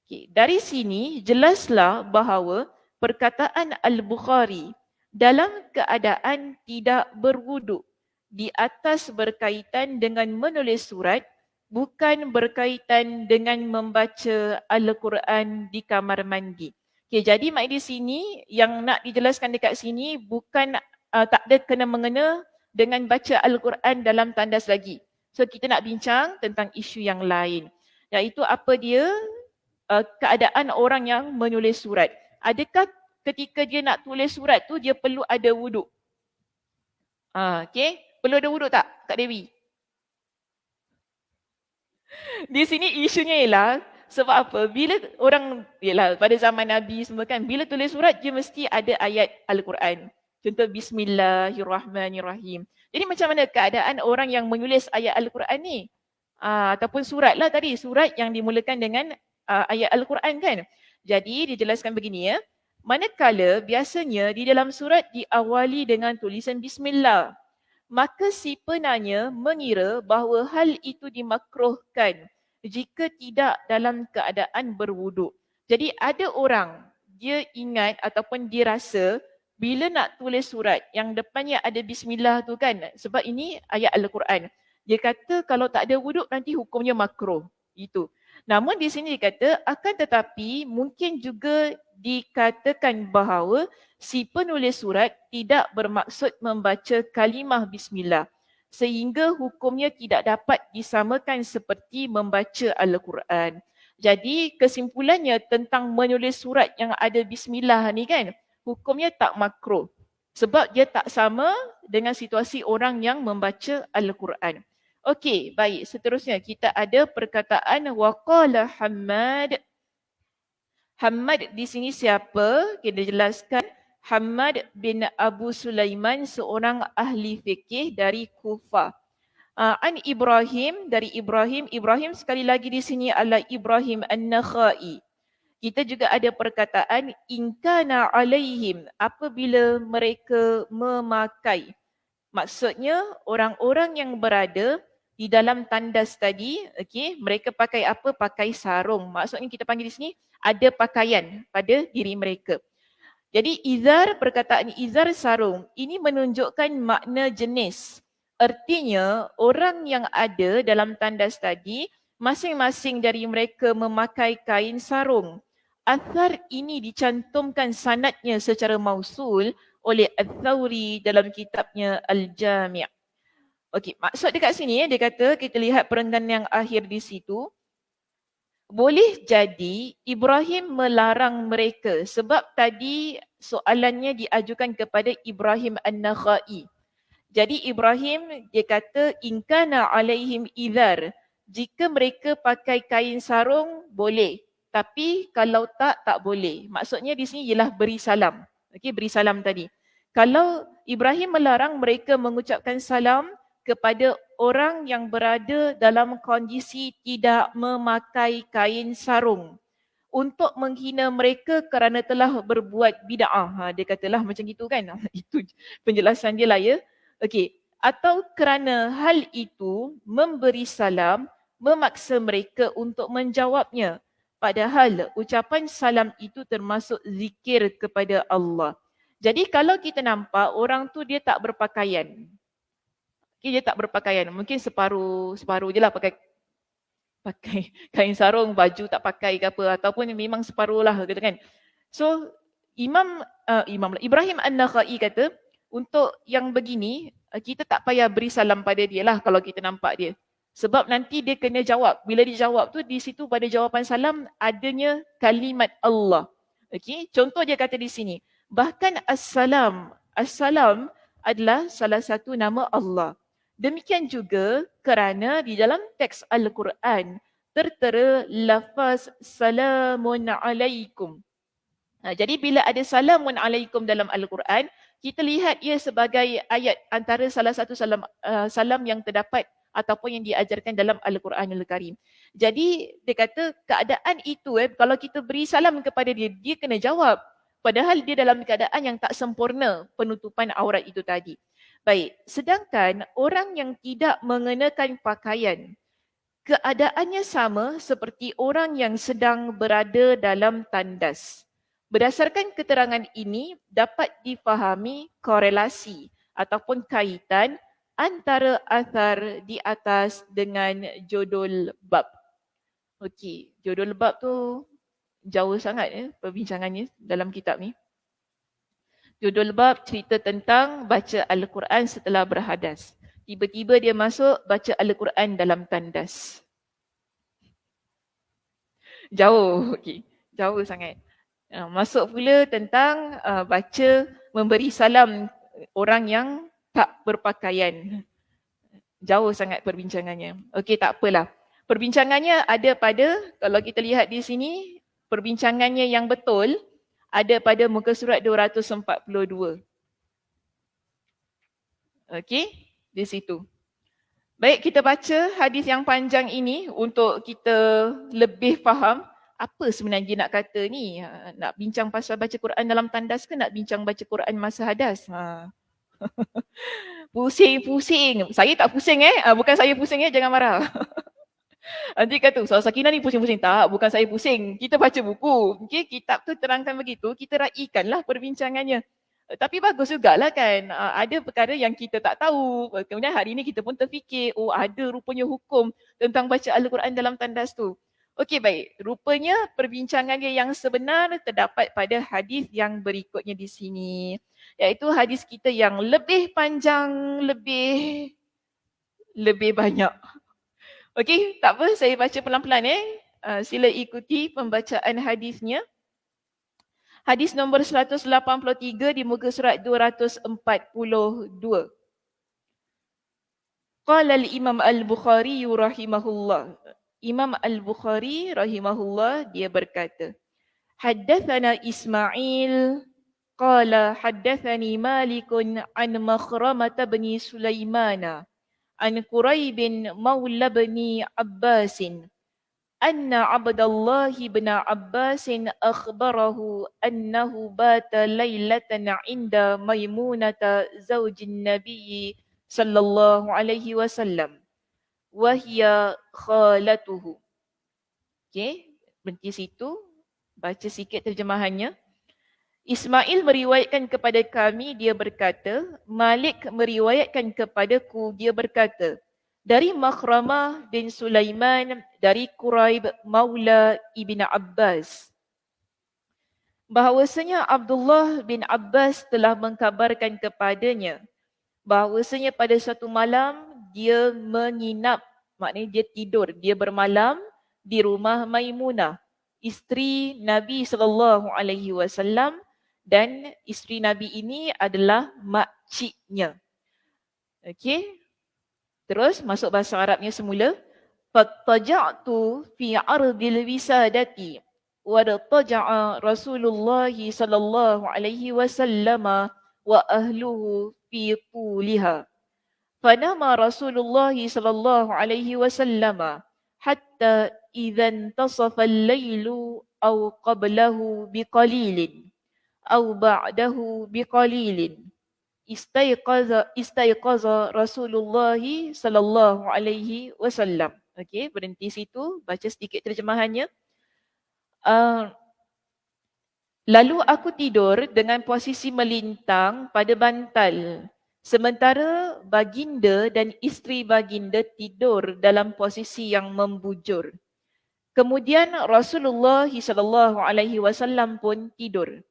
Okay. Dari sini jelaslah bahawa perkataan Al-Bukhari dalam keadaan tidak berwuduk di atas berkaitan dengan menulis surat, bukan berkaitan dengan membaca Al-Quran di kamar mandi. Okay, jadi mak di sini yang nak dijelaskan dekat sini bukan tak ada kena mengena dengan baca Al-Quran dalam tandas lagi. So kita nak bincang tentang isu yang lain, iaitu apa dia keadaan orang yang menulis surat. Adakah ketika dia nak tulis surat tu dia perlu ada wuduk? Okay, perlu ada wuduk tak Kak Dewi? Di sini isunya ialah sebab apa? Bila orang, ialah pada zaman Nabi semua kan, bila tulis surat dia mesti ada ayat Al-Quran. Contoh Bismillahirrahmanirrahim. Jadi macam mana keadaan orang yang menulis ayat Al-Quran ni? Ataupun surat lah tadi, surat yang dimulakan dengan ayat Al-Quran kan. Jadi dijelaskan begini ya. Manakala biasanya di dalam surat diawali dengan tulisan Bismillah, maka si penanya mengira bahawa hal itu dimakruhkan jika tidak dalam keadaan berwuduk. Jadi ada orang, dia ingat ataupun dia rasa bila nak tulis surat yang depannya ada Bismillah tu kan, sebab ini ayat Al-Quran. Dia kata kalau tak ada wuduk nanti hukumnya makruh. Itu. Namun di sini dikata akan tetapi mungkin juga dikatakan bahawa si penulis surat tidak bermaksud membaca kalimah Bismillah sehingga hukumnya tidak dapat disamakan seperti membaca Al-Quran. Jadi kesimpulannya tentang menulis surat yang ada Bismillah ni kan, hukumnya tak makruh sebab dia tak sama dengan situasi orang yang membaca Al-Quran. Okey, baik. Seterusnya kita ada perkataan waqala Hammad. Hammad di sini siapa? Kita jelaskan. Hammad bin Abu Sulaiman, seorang ahli fikih dari Kufah. An Ibrahim, dari Ibrahim. Ibrahim sekali lagi di sini adalah Ibrahim An-Nakhai. Kita juga ada perkataan inkana alaihim, apabila mereka memakai. Maksudnya orang-orang yang berada di dalam tandas tadi, okay, mereka pakai apa? Pakai sarung. Maksudnya kita panggil di sini ada pakaian pada diri mereka. Jadi izar, perkataan izar sarung, ini menunjukkan makna jenis. Artinya orang yang ada dalam tandas tadi, masing-masing dari mereka memakai kain sarung. Athar ini dicantumkan sanadnya secara mausul oleh Al-Thawri dalam kitabnya Al-Jami'. Okey, maksud dekat sini dia kata, kita lihat perenggan yang akhir di situ. Boleh jadi Ibrahim melarang mereka sebab tadi soalannya diajukan kepada Ibrahim An-Nakhai. Jadi Ibrahim dia kata inkana alaihim idhar. Jika mereka pakai kain sarung boleh, tapi kalau tak boleh. Maksudnya di sini ialah beri salam. Okey, beri salam tadi. Kalau Ibrahim melarang mereka mengucapkan salam kepada orang yang berada dalam kondisi tidak memakai kain sarung untuk menghina mereka kerana telah berbuat bid'ah. Dia katalah macam itu kan. Itu penjelasan dia lah ya. Okey, atau kerana hal itu memberi salam memaksa mereka untuk menjawabnya. Padahal ucapan salam itu termasuk zikir kepada Allah. Jadi kalau kita nampak orang tu dia tak berpakaian. Okay, dia tak berpakaian. Mungkin separuh je lah pakai kain sarung, baju tak pakai ke apa. Ataupun memang separuh lah gitu kan. So Ibrahim An-Nakhai kata untuk yang begini kita tak payah beri salam pada dia lah kalau kita nampak dia. Sebab nanti dia kena jawab. Bila dia jawab tu di situ pada jawapan salam adanya kalimat Allah. Okey, contoh dia kata di sini. Bahkan Assalam adalah salah satu nama Allah. Demikian juga kerana di dalam teks Al-Quran tertera lafaz salamun alaikum. Jadi bila ada salamun alaikum dalam Al-Quran, kita lihat ia sebagai ayat antara salah satu salam yang terdapat ataupun yang diajarkan dalam Al-Quranul Karim. Jadi dia kata keadaan itu kalau kita beri salam kepada dia, dia kena jawab. Padahal dia dalam keadaan yang tak sempurna penutupan aurat itu tadi. Baik, sedangkan orang yang tidak mengenakan pakaian, keadaannya sama seperti orang yang sedang berada dalam tandas. Berdasarkan keterangan ini dapat difahami korelasi ataupun kaitan antara athar di atas dengan judul bab. Okey, judul bab tu jauh sangat perbincangannya dalam kitab ni. Judul bab cerita tentang baca Al-Quran setelah berhadas. Tiba-tiba dia masuk baca Al-Quran dalam tandas. Jauh, okey. Jauh sangat. Masuk pula tentang baca memberi salam orang yang tak berpakaian. Jauh sangat perbincangannya. Okey, tak apalah. Perbincangannya ada pada, kalau kita lihat di sini, perbincangannya yang betul ada pada muka surat 242. Okey, di situ. Baik, kita baca hadis yang panjang ini untuk kita lebih faham apa sebenarnya dia nak kata ni. Nak bincang pasal baca Quran dalam tandas ke nak bincang baca Quran masa hadas? Pusing-pusing. Saya tak pusing bukan saya pusing jangan marah. Nanti kata, Ustaz Sakinah ni pusing-pusing. Tak, bukan saya pusing. Kita baca buku. Okay? Kitab tu terangkan begitu, kita raikanlah perbincangannya. Tapi bagus jugalah kan. Ada perkara yang kita tak tahu. Kemudian hari ini kita pun terfikir, oh ada rupanya hukum tentang baca Al-Quran dalam tandas tu. Okey, baik. Rupanya perbincangannya yang sebenar terdapat pada hadis yang berikutnya di sini. Iaitu hadis kita yang lebih panjang, lebih banyak. Okey, tak apa, saya baca pelan-pelan sila ikuti pembacaan hadisnya. Hadis nombor 183 di muka surat 242. Qala al-Imam Al-Bukhari rahimahullah. Imam Al-Bukhari rahimahullah dia berkata, Haddathana Ismail qala haddathani Malikun an Makhramah bin Sulaimana an Quraib maula bin Abbasin anna Abdullah bin Abbasin akhbarahu annahu bata laylatan inda Maimunata zawjin Nabi sallallahu alaihi wasallam wa hiya khalatuhu. Okey, berhenti situ, baca sikit terjemahannya. Ismail meriwayatkan kepada kami, dia berkata, Malik meriwayatkan kepadaku, dia berkata, dari Makhramah bin Sulaiman, dari Quraib Maula Ibn Abbas. Bahawasanya Abdullah bin Abbas telah mengkabarkan kepadanya, bahawasanya pada satu malam, dia menginap, maknanya dia tidur, dia bermalam di rumah Maimunah, isteri Nabi SAW, dan isteri Nabi ini adalah makciknya. Okey. Terus masuk bahasa Arabnya semula. Fattaja'tu fi ardil wisadati wa taja'a Rasulullah sallallahu alaihi wasallam wa ahluhu fi tuliha. Fanama Rasulullah sallallahu alaihi wasallam hatta idza intasafa al-lailu aw qablahu biqalilin أو بعده بقليل استيقظ رسول الله صلى الله عليه وسلم. Okey, berhenti situ, baca sedikit terjemahannya. Lalu aku tidur dengan posisi melintang pada bantal, sementara baginda dan isteri baginda tidur dalam posisi yang membujur. Kemudian Rasulullah SAW pun tidur.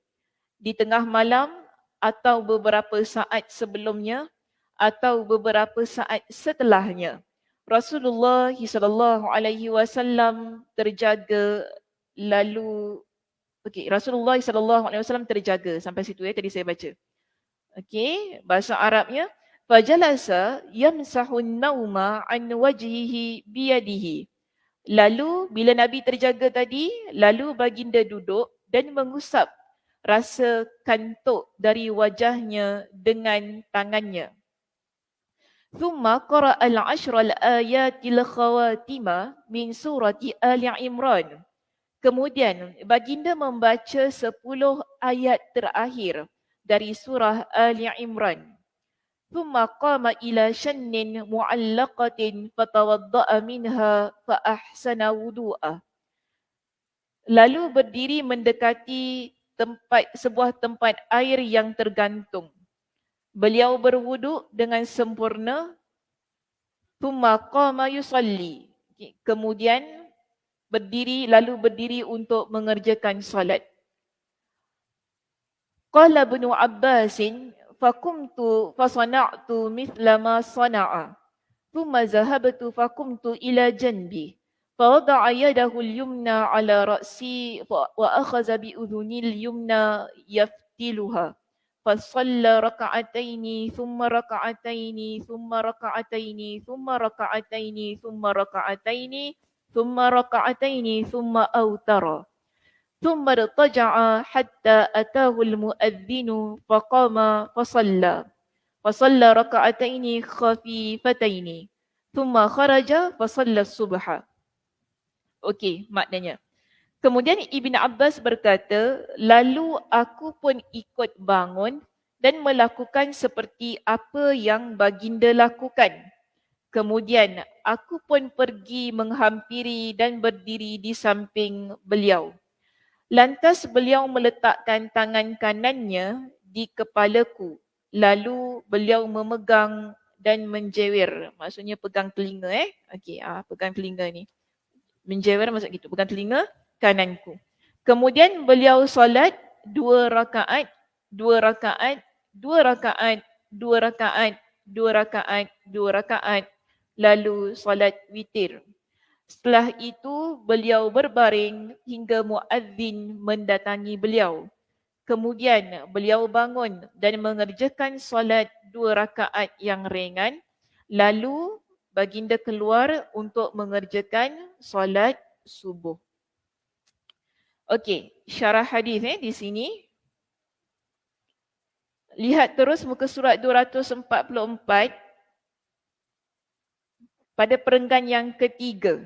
Di tengah malam atau beberapa saat sebelumnya atau beberapa saat setelahnya, Rasulullah SAW terjaga Rasulullah SAW terjaga sampai situ tadi saya baca. Okey, bahasa Arabnya fajalasa yamsahun nauma an wajhihi biyadihi. Lalu bila Nabi terjaga tadi, lalu baginda duduk dan mengusap rasa kantuk dari wajahnya dengan tangannya. Thumma qara'a al-ashra al-ayatil khawatima min surati Ali Imran. Kemudian baginda membaca 10 ayat terakhir dari surah Ali Imran. Thumma qama ila shannin mu'allaqatin fatawadda'a minha fa ahsana wudu'ah. Lalu berdiri mendekati sebuah tempat air yang tergantung. Beliau berwuduk dengan sempurna. Thumma qama yusalli. Kemudian berdiri untuk mengerjakan solat. Qala Ibnu Abbas fakumtu fasana'tu mithla ma sana'a thumma zahabtu fakumtu ila janbi فوضع يده اليمنى على رأسي وأخذ بأذني اليمنى يفتلها فصلى ركعتين ثم ركعتين ثم ركعتين ثم ركعتين ثم ركعتين ثم ركعتين ثم أوتر ثم ارتجع حتى أتاه المؤذن فقام فصلى ركعتين خفيفتين ثم خرج فصلى الصبح. Okey, maknanya. Kemudian Ibn Abbas berkata, lalu aku pun ikut bangun dan melakukan seperti apa yang baginda lakukan. Kemudian aku pun pergi menghampiri dan berdiri di samping beliau. Lantas beliau meletakkan tangan kanannya di kepalaku. Lalu beliau memegang dan menjewer. Maksudnya pegang telinga Okey, pegang telinga ni. Menjewer maksud gitu, pegang telinga kananku. Kemudian beliau solat 2 rakaat, 2 rakaat, 2 rakaat, 2 rakaat, 2 rakaat, 2 rakaat. Lalu solat witir. Setelah itu beliau berbaring hingga muazzin mendatangi beliau. Kemudian beliau bangun dan mengerjakan solat 2 rakaat yang ringan. Lalu baginda keluar untuk mengerjakan solat subuh. Okey, syarah hadis di sini. Lihat terus muka surat 244 pada perenggan yang ketiga.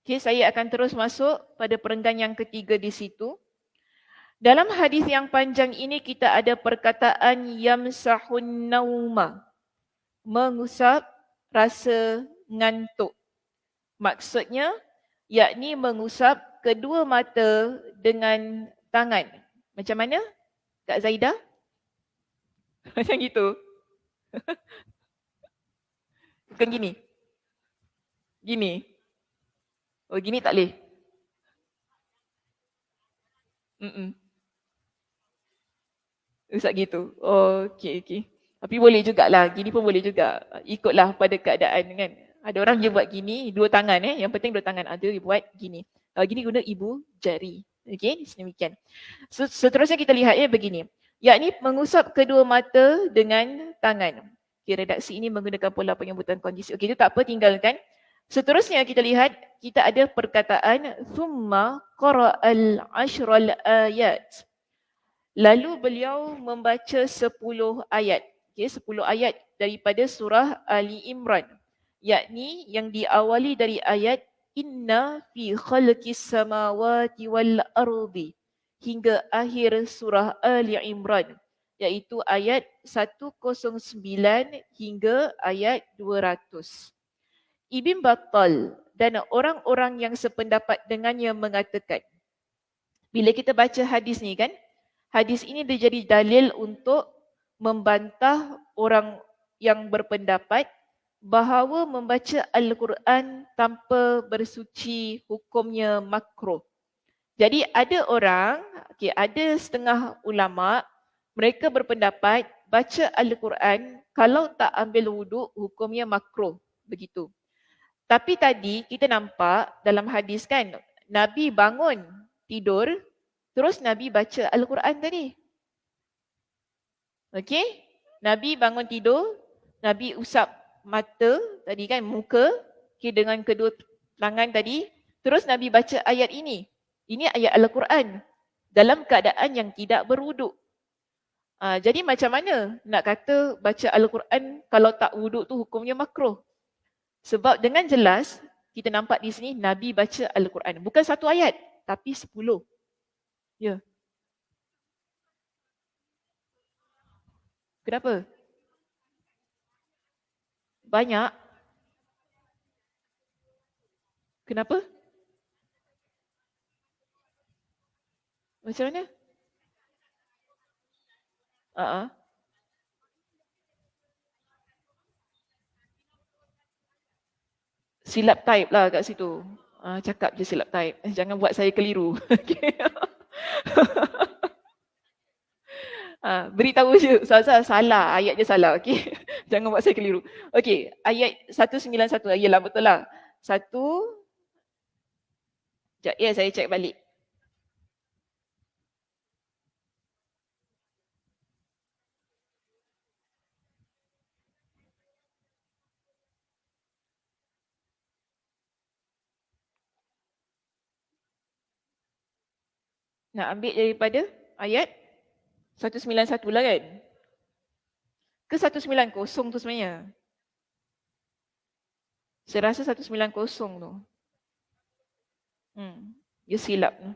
Okey, saya akan terus masuk pada perenggan yang ketiga di situ. Dalam hadis yang panjang ini kita ada perkataan yamsahun nauma, mengusap rasa ngantuk. Maksudnya yakni mengusap kedua mata dengan tangan. Macam mana Kak Zaidah? Macam gitu. Bukan gini. Gini. Oh gini tak boleh. Usap gitu. Oh, okey. Tapi boleh jugalah. Gini pun boleh juga. Ikutlah pada keadaan kan. Ada orang dia buat gini, dua tangan Yang penting dua tangan. Ada dia buat gini. Gini guna ibu jari. Okey, sedemikian. Seterusnya kita lihat begini. Yakni mengusap kedua mata dengan tangan. Okay, redaksi ini menggunakan pola penyebutan kondisi. Okey, itu tak apa, tinggalkan. Seterusnya kita lihat, kita ada perkataan thumma qara'al ashral ayat. Lalu beliau membaca 10 ayat. Okay, 10 ayat daripada surah Ali Imran. Yakni yang diawali dari ayat Inna fi khalqis samawati wal ardi hingga akhir surah Ali Imran. Iaitu ayat 109 hingga ayat 200. Ibn Battal dan orang-orang yang sependapat dengannya mengatakan, bila kita baca hadis ni kan, hadis ini dia jadi dalil untuk membantah orang yang berpendapat bahawa membaca Al-Quran tanpa bersuci hukumnya makruh. Jadi ada orang, ada setengah ulama, mereka berpendapat baca Al-Quran kalau tak ambil wuduk hukumnya makruh. Begitu. Tapi tadi kita nampak dalam hadis kan, Nabi bangun tidur, terus Nabi baca Al-Quran tadi. Okey? Nabi bangun tidur, Nabi usap mata tadi kan, muka dengan kedua tangan tadi. Terus Nabi baca ayat ini. Ini ayat Al-Quran dalam keadaan yang tidak berwuduk. Jadi macam mana nak kata baca Al-Quran kalau tak wuduk tu hukumnya makruh? Sebab dengan jelas kita nampak di sini Nabi baca Al-Quran. Bukan satu ayat, tapi 10. Ya. Kenapa? Banyak. Kenapa? Macam mana? Silap type lah kat situ. Cakap je silap type. Jangan buat saya keliru. Beritahu je, salah, ayat je salah, okey. Jangan buat saya keliru. Okey, ayat 191, yalah betul lah. Satu, sekejap ya saya cek balik. Nak ambil daripada ayat 191 lah kan? Ke 190 tu sebenarnya? Saya rasa 190 tu. Dia silap tu.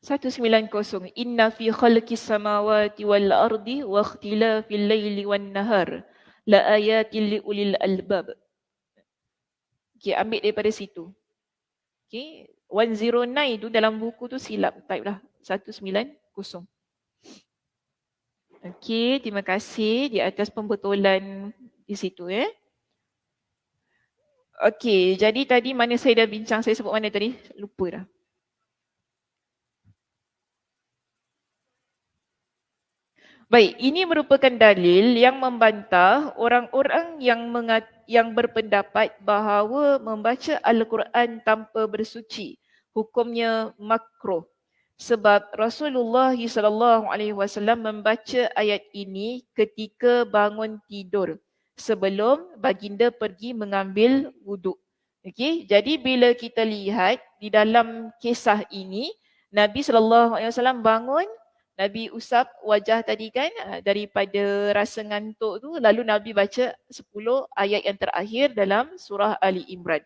Satu 190. Inna fi khalqis samawati wal ardi wa ikhtilafil laili wan nahar la ayatil li ulil albab. Okey, ambil daripada situ. Okey, 109 tu dalam buku tu silap. Type lah 190. Okey, terima kasih di atas pembetulan di situ Okey, jadi tadi mana saya dah bincang, saya sebut mana tadi? Lupa dah. Baik, ini merupakan dalil yang membantah orang-orang yang berpendapat bahawa membaca Al-Quran tanpa bersuci hukumnya makruh. Sebab Rasulullah SAW membaca ayat ini ketika bangun tidur sebelum baginda pergi mengambil wuduk. Okey, jadi bila kita lihat di dalam kisah ini, Nabi SAW bangun, Nabi usap wajah tadi kan daripada rasa ngantuk tu, lalu Nabi baca 10 ayat yang terakhir dalam surah Ali Imran.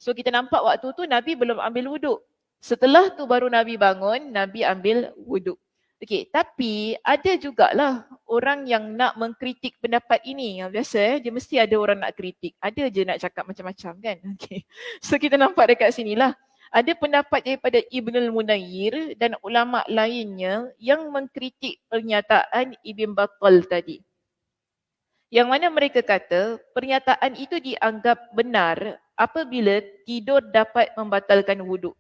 So kita nampak waktu tu Nabi belum ambil wuduk. Setelah tu baru Nabi bangun, Nabi ambil wuduk. Okey, tapi ada jugalah orang yang nak mengkritik pendapat ini. Biasa dia mesti ada orang nak kritik. Ada je nak cakap macam-macam kan. Okey. So kita nampak dekat sinilah. Ada pendapat daripada Ibnul Munayir dan ulama lainnya yang mengkritik pernyataan Ibn Battal tadi. Yang mana mereka kata pernyataan itu dianggap benar apabila tidur dapat membatalkan wuduk.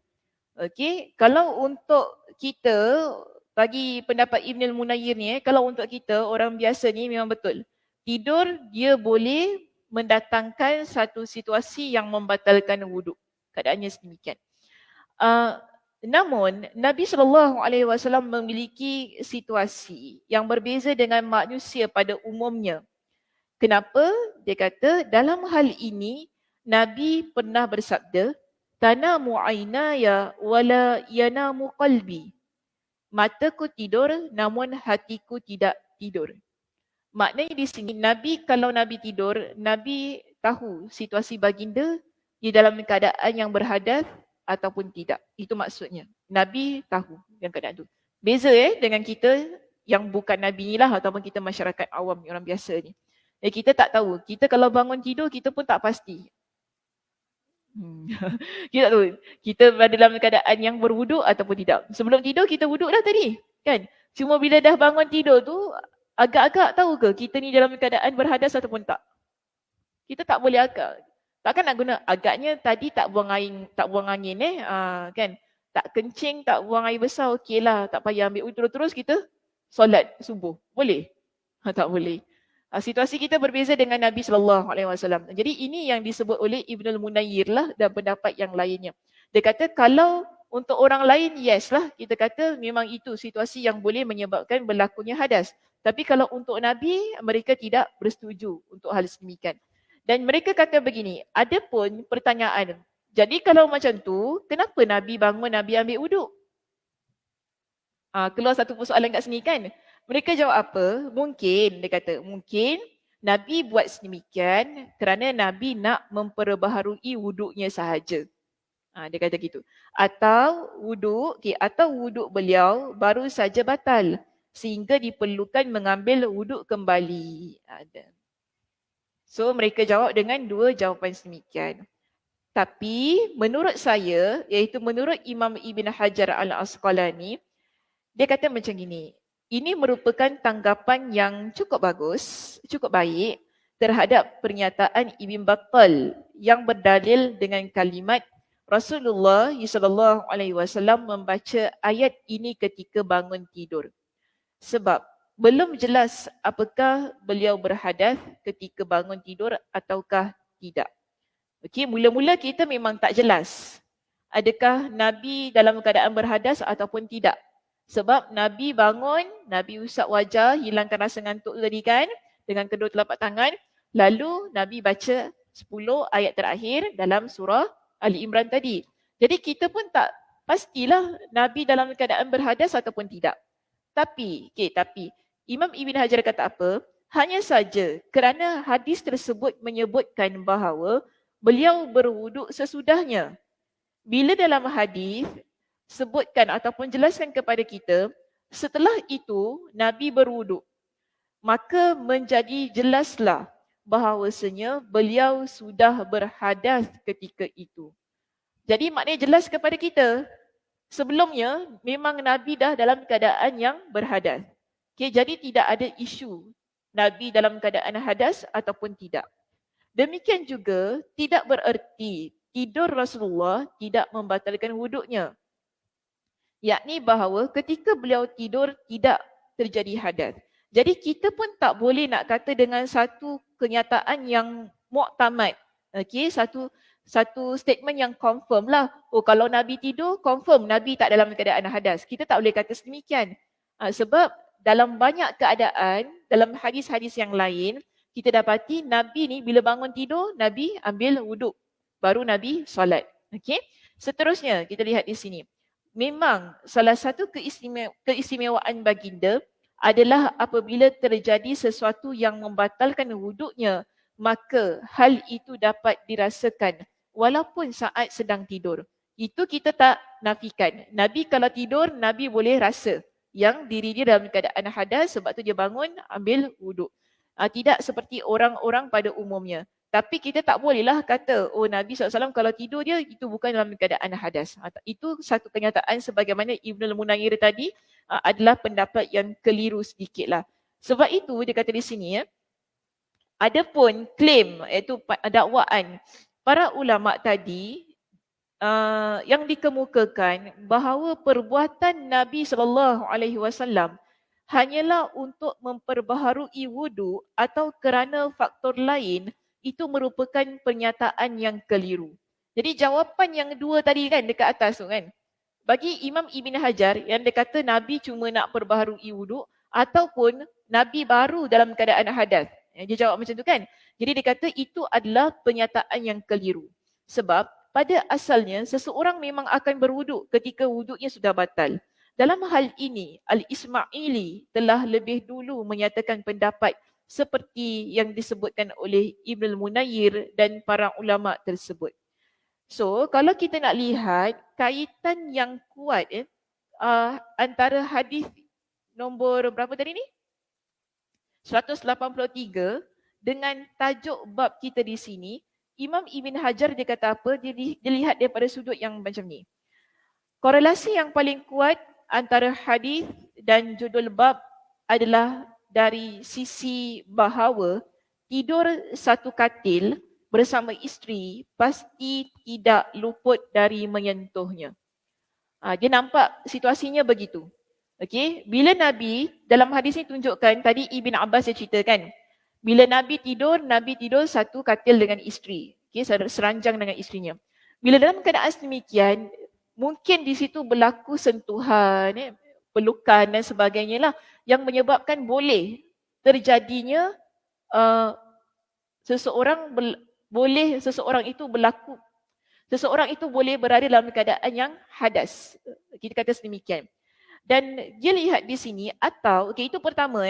Okey, kalau untuk kita bagi pendapat Ibnul Munayir ni kalau untuk kita orang biasa ni memang betul. Tidur dia boleh mendatangkan satu situasi yang membatalkan wuduk. Keadaannya sedemikian. Namun Nabi SAW memiliki situasi yang berbeza dengan manusia pada umumnya. Kenapa? Dia kata dalam hal ini Nabi pernah bersabda, tanamu aynaya wala yanamu qalbi. Mataku tidur namun hatiku tidak tidur. Maknanya di sini Nabi kalau Nabi tidur, Nabi tahu situasi baginda di dalam keadaan yang berhadas ataupun tidak. Itu maksudnya. Nabi tahu yang keadaan itu. Beza dengan kita yang bukan Nabi ni lah ataupun kita masyarakat awam, orang biasa ni. Kita tak tahu. Kita kalau bangun tidur, kita pun tak pasti. Kita tak tahu. Kita berada dalam keadaan yang berwuduk ataupun tidak. Sebelum tidur, kita wuduk dah tadi. Kan? Cuma bila dah bangun tidur tu, agak-agak tahu ke kita ni dalam keadaan berhadas ataupun tak? Kita tak boleh agak. Takkan nak guna agaknya tadi tak buang angin kan. Tak kencing, tak buang air besar, okeylah, tak payah ambil wuduk terus kita solat subuh. Boleh? Tak boleh. Situasi kita berbeza dengan Nabi SAW. Jadi ini yang disebut oleh Ibnul Munayir lah dan pendapat yang lainnya. Dia kata kalau untuk orang lain, yes lah. Kita kata memang itu situasi yang boleh menyebabkan berlakunya hadas. Tapi kalau untuk Nabi, mereka tidak bersetuju untuk hal sedemikian. Dan mereka kata begini, ada pun pertanyaan. Jadi kalau macam tu, kenapa Nabi bangun, Nabi ambil wuduk? Keluar satu persoalan kat sini kan. Mereka jawab apa? Mungkin, dia kata, mungkin Nabi buat sedemikian kerana Nabi nak memperbaharui wuduknya sahaja. Dia kata gitu. Atau wuduk beliau baru saja batal sehingga diperlukan mengambil wuduk kembali. So mereka jawab dengan dua jawapan sedemikian. Tapi menurut saya, iaitu menurut Imam Ibn Hajar Al-Asqalani, dia kata macam gini. Ini merupakan tanggapan yang cukup bagus, cukup baik terhadap pernyataan Ibn Battal yang berdalil dengan kalimat Rasulullah SAW membaca ayat ini ketika bangun tidur. Sebab belum jelas apakah beliau berhadas ketika bangun tidur ataukah tidak. Okey, mula-mula kita memang tak jelas adakah Nabi dalam keadaan berhadas ataupun tidak. Sebab Nabi bangun, Nabi usap wajah, hilangkan rasa ngantuk tadi kan, dengan kedua telapak tangan. Lalu Nabi baca 10 ayat terakhir dalam surah Ali Imran tadi. Jadi kita pun tak pastilah Nabi dalam keadaan berhadas ataupun tidak. Tapi Imam Ibn Hajar kata apa? Hanya saja kerana hadis tersebut menyebutkan bahawa beliau berwuduk sesudahnya. Bila dalam hadis sebutkan ataupun jelaskan kepada kita, setelah itu Nabi berwuduk, maka menjadi jelaslah bahawasanya beliau sudah berhadas ketika itu. Jadi maknanya jelas kepada kita, sebelumnya memang Nabi dah dalam keadaan yang berhadas. Okay, jadi tidak ada isu Nabi dalam keadaan hadas ataupun tidak. Demikian juga tidak bererti tidur Rasulullah tidak membatalkan wuduknya. Yakni bahawa ketika beliau tidur tidak terjadi hadas. Jadi kita pun tak boleh nak kata dengan satu kenyataan yang muktamad. Okey, satu statement yang confirm lah. Oh, kalau Nabi tidur, confirm Nabi tak dalam keadaan hadas. Kita tak boleh kata sedemikian. Sebab dalam banyak keadaan, dalam hadis-hadis yang lain, kita dapati Nabi ni bila bangun tidur, Nabi ambil wuduk. Baru Nabi solat. Okey. Seterusnya, kita lihat di sini. Memang salah satu keistimewaan baginda adalah apabila terjadi sesuatu yang membatalkan wuduknya, maka hal itu dapat dirasakan walaupun saat sedang tidur. Itu kita tak nafikan. Nabi kalau tidur, Nabi boleh rasa yang diri dia dalam keadaan hadas, sebab tu dia bangun ambil wuduk. Tidak seperti orang-orang pada umumnya. Tapi kita tak bolehlah kata, oh Nabi SAW kalau tidur dia, itu bukan dalam keadaan hadas. Itu satu kenyataan sebagaimana Ibn al-Munayir tadi adalah pendapat yang keliru sedikitlah. Sebab itu dia kata di sini, ada pun klaim iaitu dakwaan para ulama tadi yang dikemukakan bahawa perbuatan Nabi SAW hanyalah untuk memperbaharui wudu atau kerana faktor lain, itu merupakan pernyataan yang keliru. Jadi jawapan yang dua tadi kan dekat atas tu kan. Bagi Imam Ibn Hajar yang dia kata Nabi cuma nak perbaharui wudu ataupun Nabi baru dalam keadaan hadas. Dia jawab macam tu kan. Jadi dia kata itu adalah pernyataan yang keliru. Sebab pada asalnya seseorang memang akan berwuduk ketika wuduknya sudah batal. Dalam hal ini, Al-Ismaili telah lebih dulu menyatakan pendapat seperti yang disebutkan oleh Ibn al-Munayir dan para ulama tersebut. So, kalau kita nak lihat kaitan yang kuat antara hadis nombor berapa tadi ni? 183 dengan tajuk bab kita di sini, Imam Ibn Hajar dia kata apa? Dia lihat daripada sudut yang macam ni. Korelasi yang paling kuat antara hadis dan judul bab adalah dari sisi bahawa tidur satu katil bersama isteri pasti tidak luput dari menyentuhnya. Dia nampak situasinya begitu. Okey, bila Nabi dalam hadis ni tunjukkan tadi Ibn Abbas dia ceritakan, bila Nabi tidur satu katil dengan isteri. Okey, seranjang dengan isterinya. Bila dalam keadaan sedemikian, mungkin di situ berlaku sentuhan, pelukan dan sebagainya lah yang menyebabkan boleh terjadinya seseorang itu boleh berada dalam keadaan yang hadas. Kita kata sedemikian. Dan dia lihat di sini atau itu pertama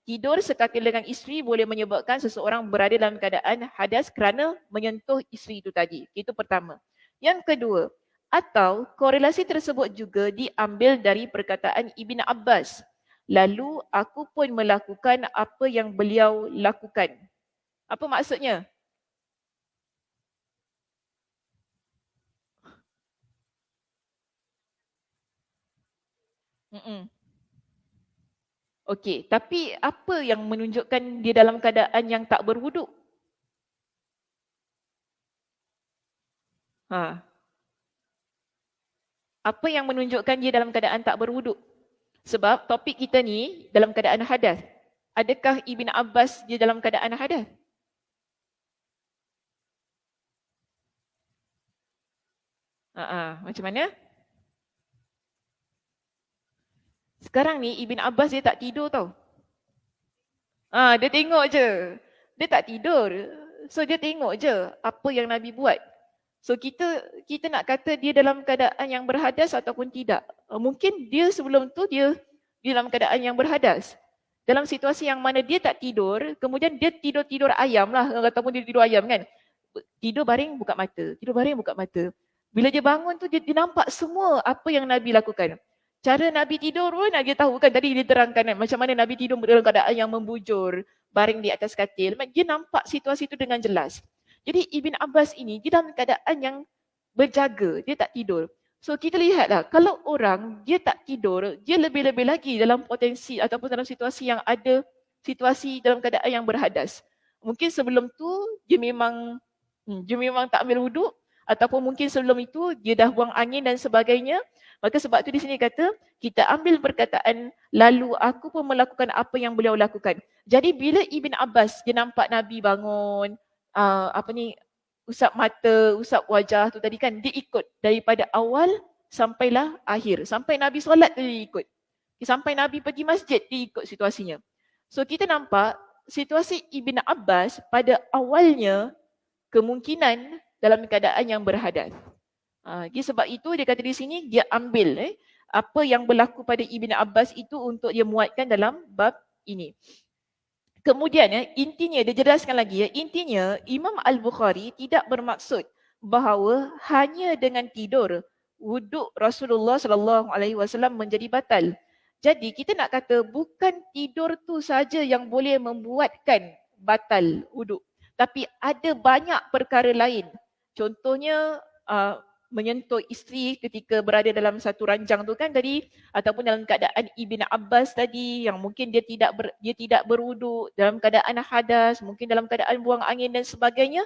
tidur sekatil dengan isteri boleh menyebabkan seseorang berada dalam keadaan hadas kerana menyentuh isteri itu tadi. Itu pertama. Yang kedua, atau korelasi tersebut juga diambil dari perkataan Ibn Abbas. Lalu aku pun melakukan apa yang beliau lakukan. Apa maksudnya? Mm-mm. Okey, tapi apa yang menunjukkan dia dalam keadaan yang tak berwuduk? Ha. Apa yang menunjukkan dia dalam keadaan tak berwuduk? Sebab topik kita ni dalam keadaan hadas. Adakah Ibn Abbas dia dalam keadaan hadas? Macam mana? Sekarang ni Ibn Abbas dia tak tidur tau. Dia tengok je. Dia tak tidur. So dia tengok je apa yang Nabi buat. So kita nak kata dia dalam keadaan yang berhadas ataupun tidak. Mungkin dia sebelum tu dia dalam keadaan yang berhadas. Dalam situasi yang mana dia tak tidur, kemudian dia tidur ayam lah ataupun dia tidur ayam kan. Tidur baring buka mata, tidur baring buka mata. Bila dia bangun tu dia nampak semua apa yang Nabi lakukan. Cara Nabi tidur pun dia tahu kan, tadi dia terangkan kan, macam mana Nabi tidur dalam keadaan yang membujur, baring di atas katil. Dia nampak situasi itu dengan jelas. Jadi Ibn Abbas ini dia dalam keadaan yang berjaga, dia tak tidur. So kita lihatlah, kalau orang dia tak tidur, dia lebih-lebih lagi dalam potensi ataupun dalam situasi yang ada situasi dalam keadaan yang berhadas. Mungkin sebelum tu dia memang tak ambil wuduk, ataupun mungkin sebelum itu dia dah buang angin dan sebagainya. Maka sebab tu di sini kata kita ambil perkataan lalu aku pun melakukan apa yang beliau lakukan. Jadi bila Ibn Abbas dia nampak Nabi bangun, usap mata, usap wajah tu tadi kan, dia ikut daripada awal sampailah akhir. Sampai Nabi solat tu dia ikut. Sampai Nabi pergi masjid dia ikut situasinya. So kita nampak situasi Ibn Abbas pada awalnya kemungkinan dalam keadaan yang berhadas. Jadi sebab itu dia kata di sini dia ambil apa yang berlaku pada Ibn Abbas itu untuk dia muatkan dalam bab ini. Kemudian intinya dia jelaskan lagi intinya Imam Al-Bukhari tidak bermaksud bahawa hanya dengan tidur wuduk Rasulullah sallallahu alaihi wasallam menjadi batal. Jadi kita nak kata bukan tidur tu saja yang boleh membuatkan batal wuduk, tapi ada banyak perkara lain. Contohnya menyentuh isteri ketika berada dalam satu ranjang tu kan tadi, ataupun dalam keadaan Ibn Abbas tadi yang mungkin dia tidak berwuduk, dalam keadaan hadas, mungkin dalam keadaan buang angin dan sebagainya.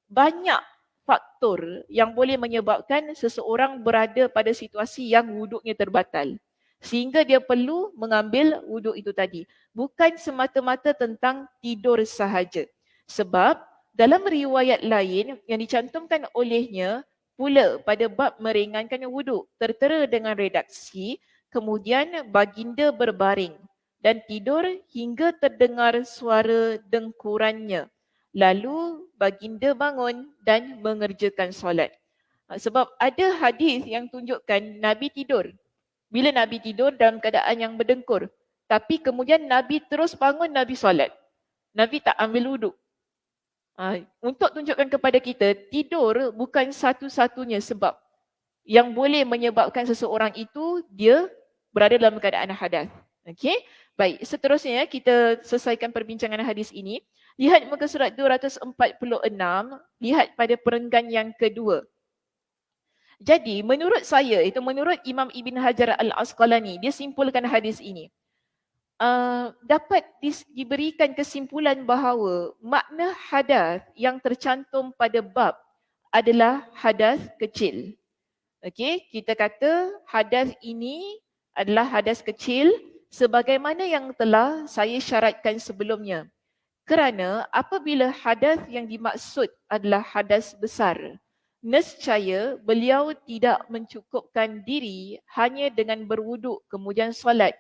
Banyak faktor yang boleh menyebabkan seseorang berada pada situasi yang wuduknya terbatal, sehingga dia perlu mengambil wuduk itu tadi. Bukan semata-mata tentang tidur sahaja. Sebab dalam riwayat lain yang dicantumkan olehnya pula pada bab meringankan wuduk, tertera dengan redaksi, kemudian baginda berbaring dan tidur hingga terdengar suara dengkurannya. Lalu baginda bangun dan mengerjakan solat. Sebab ada hadis yang tunjukkan Nabi tidur. Bila Nabi tidur dalam keadaan yang berdengkur. Tapi kemudian Nabi terus bangun, Nabi solat. Nabi tak ambil wuduk. Untuk tunjukkan kepada kita, tidur bukan satu-satunya sebab yang boleh menyebabkan seseorang itu dia berada dalam keadaan hadas. Okey? Baik, seterusnya kita selesaikan perbincangan hadis ini. Lihat muka surat 246, lihat pada perenggan yang kedua. Jadi menurut saya, itu menurut Imam Ibn Hajar Al-Asqalani, dia simpulkan hadis ini. Dapat diberikan kesimpulan bahawa makna hadas yang tercantum pada bab adalah hadas kecil. Okey, kita kata hadas ini adalah hadas kecil sebagaimana yang telah saya syaratkan sebelumnya. Kerana apabila hadas yang dimaksud adalah hadas besar, nescaya beliau tidak mencukupkan diri hanya dengan berwuduk kemudian solat,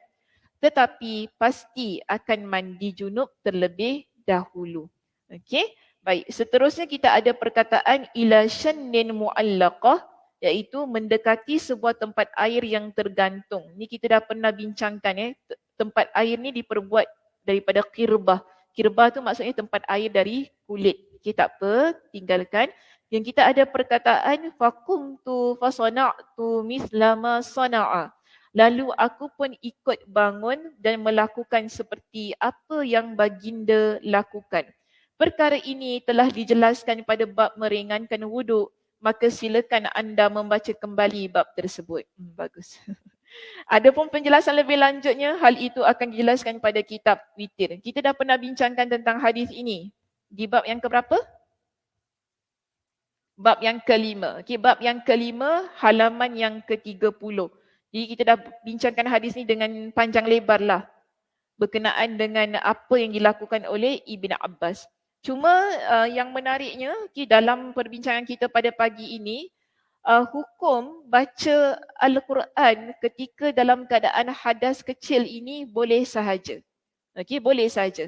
tetapi pasti akan mandi junub terlebih dahulu. Okey, baik. Seterusnya kita ada perkataan ila syannin mu'allaqah, iaitu mendekati sebuah tempat air yang tergantung. Ni kita dah pernah bincangkan tempat air ni diperbuat daripada qirbah. Qirbah tu maksudnya tempat air dari kulit. Okey, tak apa, tinggalkan. Yang kita ada perkataan faqumtu fasana'tu misla ma sana'a. Lalu aku pun ikut bangun dan melakukan seperti apa yang baginda lakukan. Perkara ini telah dijelaskan pada bab meringankan wuduk, maka silakan anda membaca kembali bab tersebut. Bagus. Adapun penjelasan lebih lanjutnya, hal itu akan dijelaskan pada kitab Witir. Kita dah pernah bincangkan tentang hadis ini di bab yang keberapa? Bab yang kelima. Okay, bab yang kelima, halaman yang ke-30. Jadi kita dah bincangkan hadis ni dengan panjang lebar lah, berkenaan dengan apa yang dilakukan oleh Ibn Abbas. Cuma yang menariknya, okay, dalam perbincangan kita pada pagi ini, hukum baca Al-Quran ketika dalam keadaan hadas kecil ini boleh sahaja. Okey, boleh saja.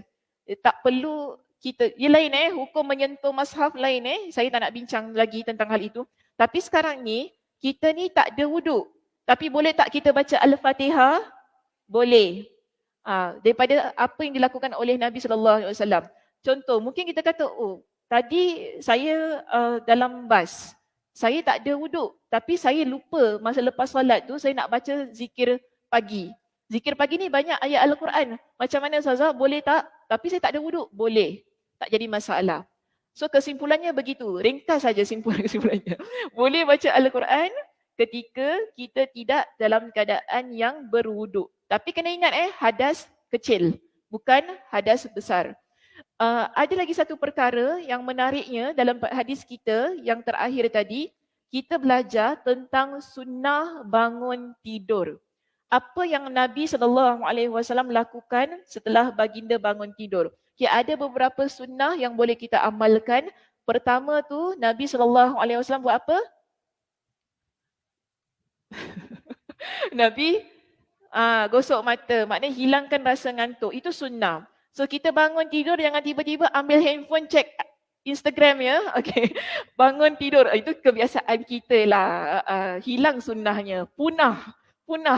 Tak perlu kita, dia lain hukum menyentuh mushaf lain Saya tak nak bincang lagi tentang hal itu. Tapi sekarang ni, kita ni tak ada wuduk. Tapi boleh tak kita baca Al-Fatihah? Boleh. Daripada apa yang dilakukan oleh Nabi SAW. Contoh, mungkin kita kata, oh, tadi saya dalam bas. Saya tak ada wuduk. Tapi saya lupa masa lepas solat tu, saya nak baca zikir pagi. Zikir pagi ni banyak ayat Al-Quran. Macam mana Ustazah? Boleh tak? Tapi saya tak ada wuduk. Boleh. Tak jadi masalah. So kesimpulannya begitu. Ringkas saja kesimpulannya. Boleh baca Al-Quran ketika kita tidak dalam keadaan yang berwuduk. Tapi kena ingat hadas kecil. Bukan hadas besar. Ada lagi satu perkara yang menariknya dalam hadis kita yang terakhir tadi. Kita belajar tentang sunnah bangun tidur. Apa yang Nabi SAW lakukan setelah baginda bangun tidur. Okay, ada beberapa sunnah yang boleh kita amalkan. Pertama tu Nabi SAW buat apa? Nabi gosok mata, maknanya hilangkan rasa ngantuk. Itu sunnah. So kita bangun tidur jangan tiba-tiba ambil handphone check Instagram ya. Okay. Bangun tidur, itu kebiasaan kita lah. Hilang sunnahnya, punah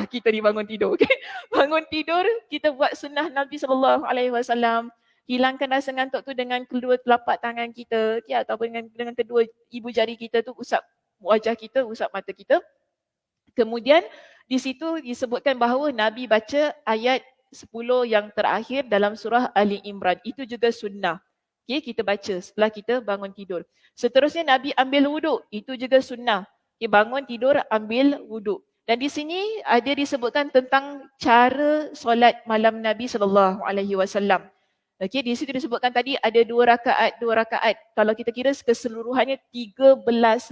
kita di bangun tidur. Okay? Bangun tidur, kita buat sunnah Nabi SAW. Hilangkan rasa ngantuk tu dengan kedua telapak tangan kita, okay? Ataupun dengan kedua ibu jari kita tu usap wajah kita, usap mata kita. Kemudian di situ disebutkan bahawa Nabi baca ayat 10 yang terakhir dalam surah Ali Imran. Itu juga sunnah. Okay, kita baca setelah kita bangun tidur. Seterusnya Nabi ambil wuduk. Itu juga sunnah. Okay, bangun tidur, ambil wuduk. Dan di sini ada disebutkan tentang cara solat malam Nabi SAW. Okay, di situ disebutkan tadi ada 2 rakaat. Kalau kita kira keseluruhannya 13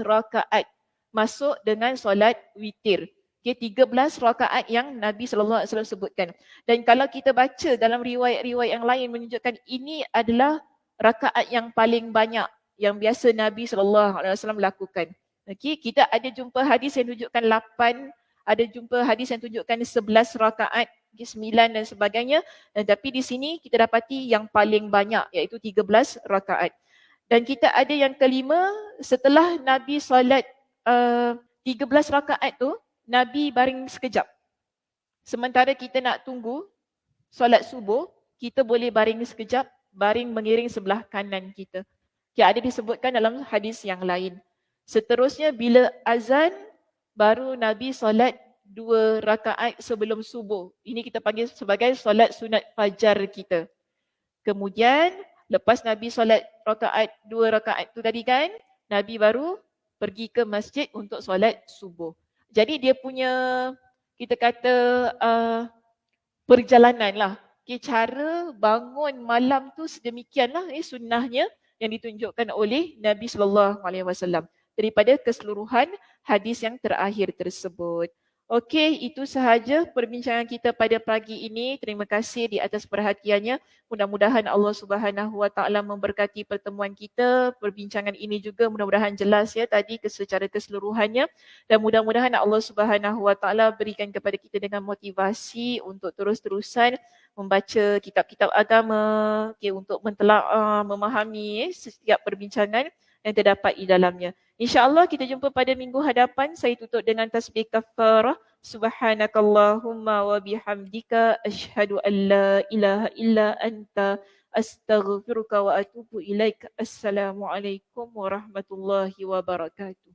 rakaat masuk dengan solat witir. Okay, 13 rakaat yang Nabi SAW sebutkan. Dan kalau kita baca dalam riwayat-riwayat yang lain menunjukkan ini adalah rakaat yang paling banyak yang biasa Nabi SAW lakukan. Okay, kita ada jumpa hadis yang tunjukkan 8, ada jumpa hadis yang tunjukkan 11 rakaat, 9 dan sebagainya. Tapi di sini kita dapati yang paling banyak iaitu 13 rakaat. Dan kita ada yang kelima, setelah Nabi solat 13 rakaat tu, Nabi baring sekejap. Sementara kita nak tunggu solat subuh, kita boleh baring sekejap, baring mengiring sebelah kanan kita. Ada disebutkan dalam hadis yang lain. Seterusnya bila azan, baru Nabi solat 2 rakaat sebelum subuh. Ini kita panggil sebagai solat sunat fajar kita. Kemudian lepas Nabi solat 2 rakaat tu tadi kan, Nabi baru pergi ke masjid untuk solat subuh. Jadi dia punya, kita kata perjalanan lah. Cara bangun malam tu sedemikianlah sunnahnya yang ditunjukkan oleh Nabi SAW daripada keseluruhan hadis yang terakhir tersebut. Okey, itu sahaja perbincangan kita pada pagi ini. Terima kasih di atas perhatiannya. Mudah-mudahan Allah Subhanahu Wa Taala memberkati pertemuan kita. Perbincangan ini juga mudah-mudahan jelas tadi secara keseluruhannya, dan mudah-mudahan Allah Subhanahu Wa Taala berikan kepada kita dengan motivasi untuk terus-terusan membaca kitab-kitab agama, untuk mentelaah, memahami setiap perbincangan yang terdapat di dalamnya. InsyaAllah kita jumpa pada minggu hadapan. Saya tutup dengan tasbih kafarah. Subhanakallahumma wa bihamdika asyhadu an la ilaha illa anta astaghfiruka wa atubu ilaik. Assalamualaikum warahmatullahi wabarakatuh.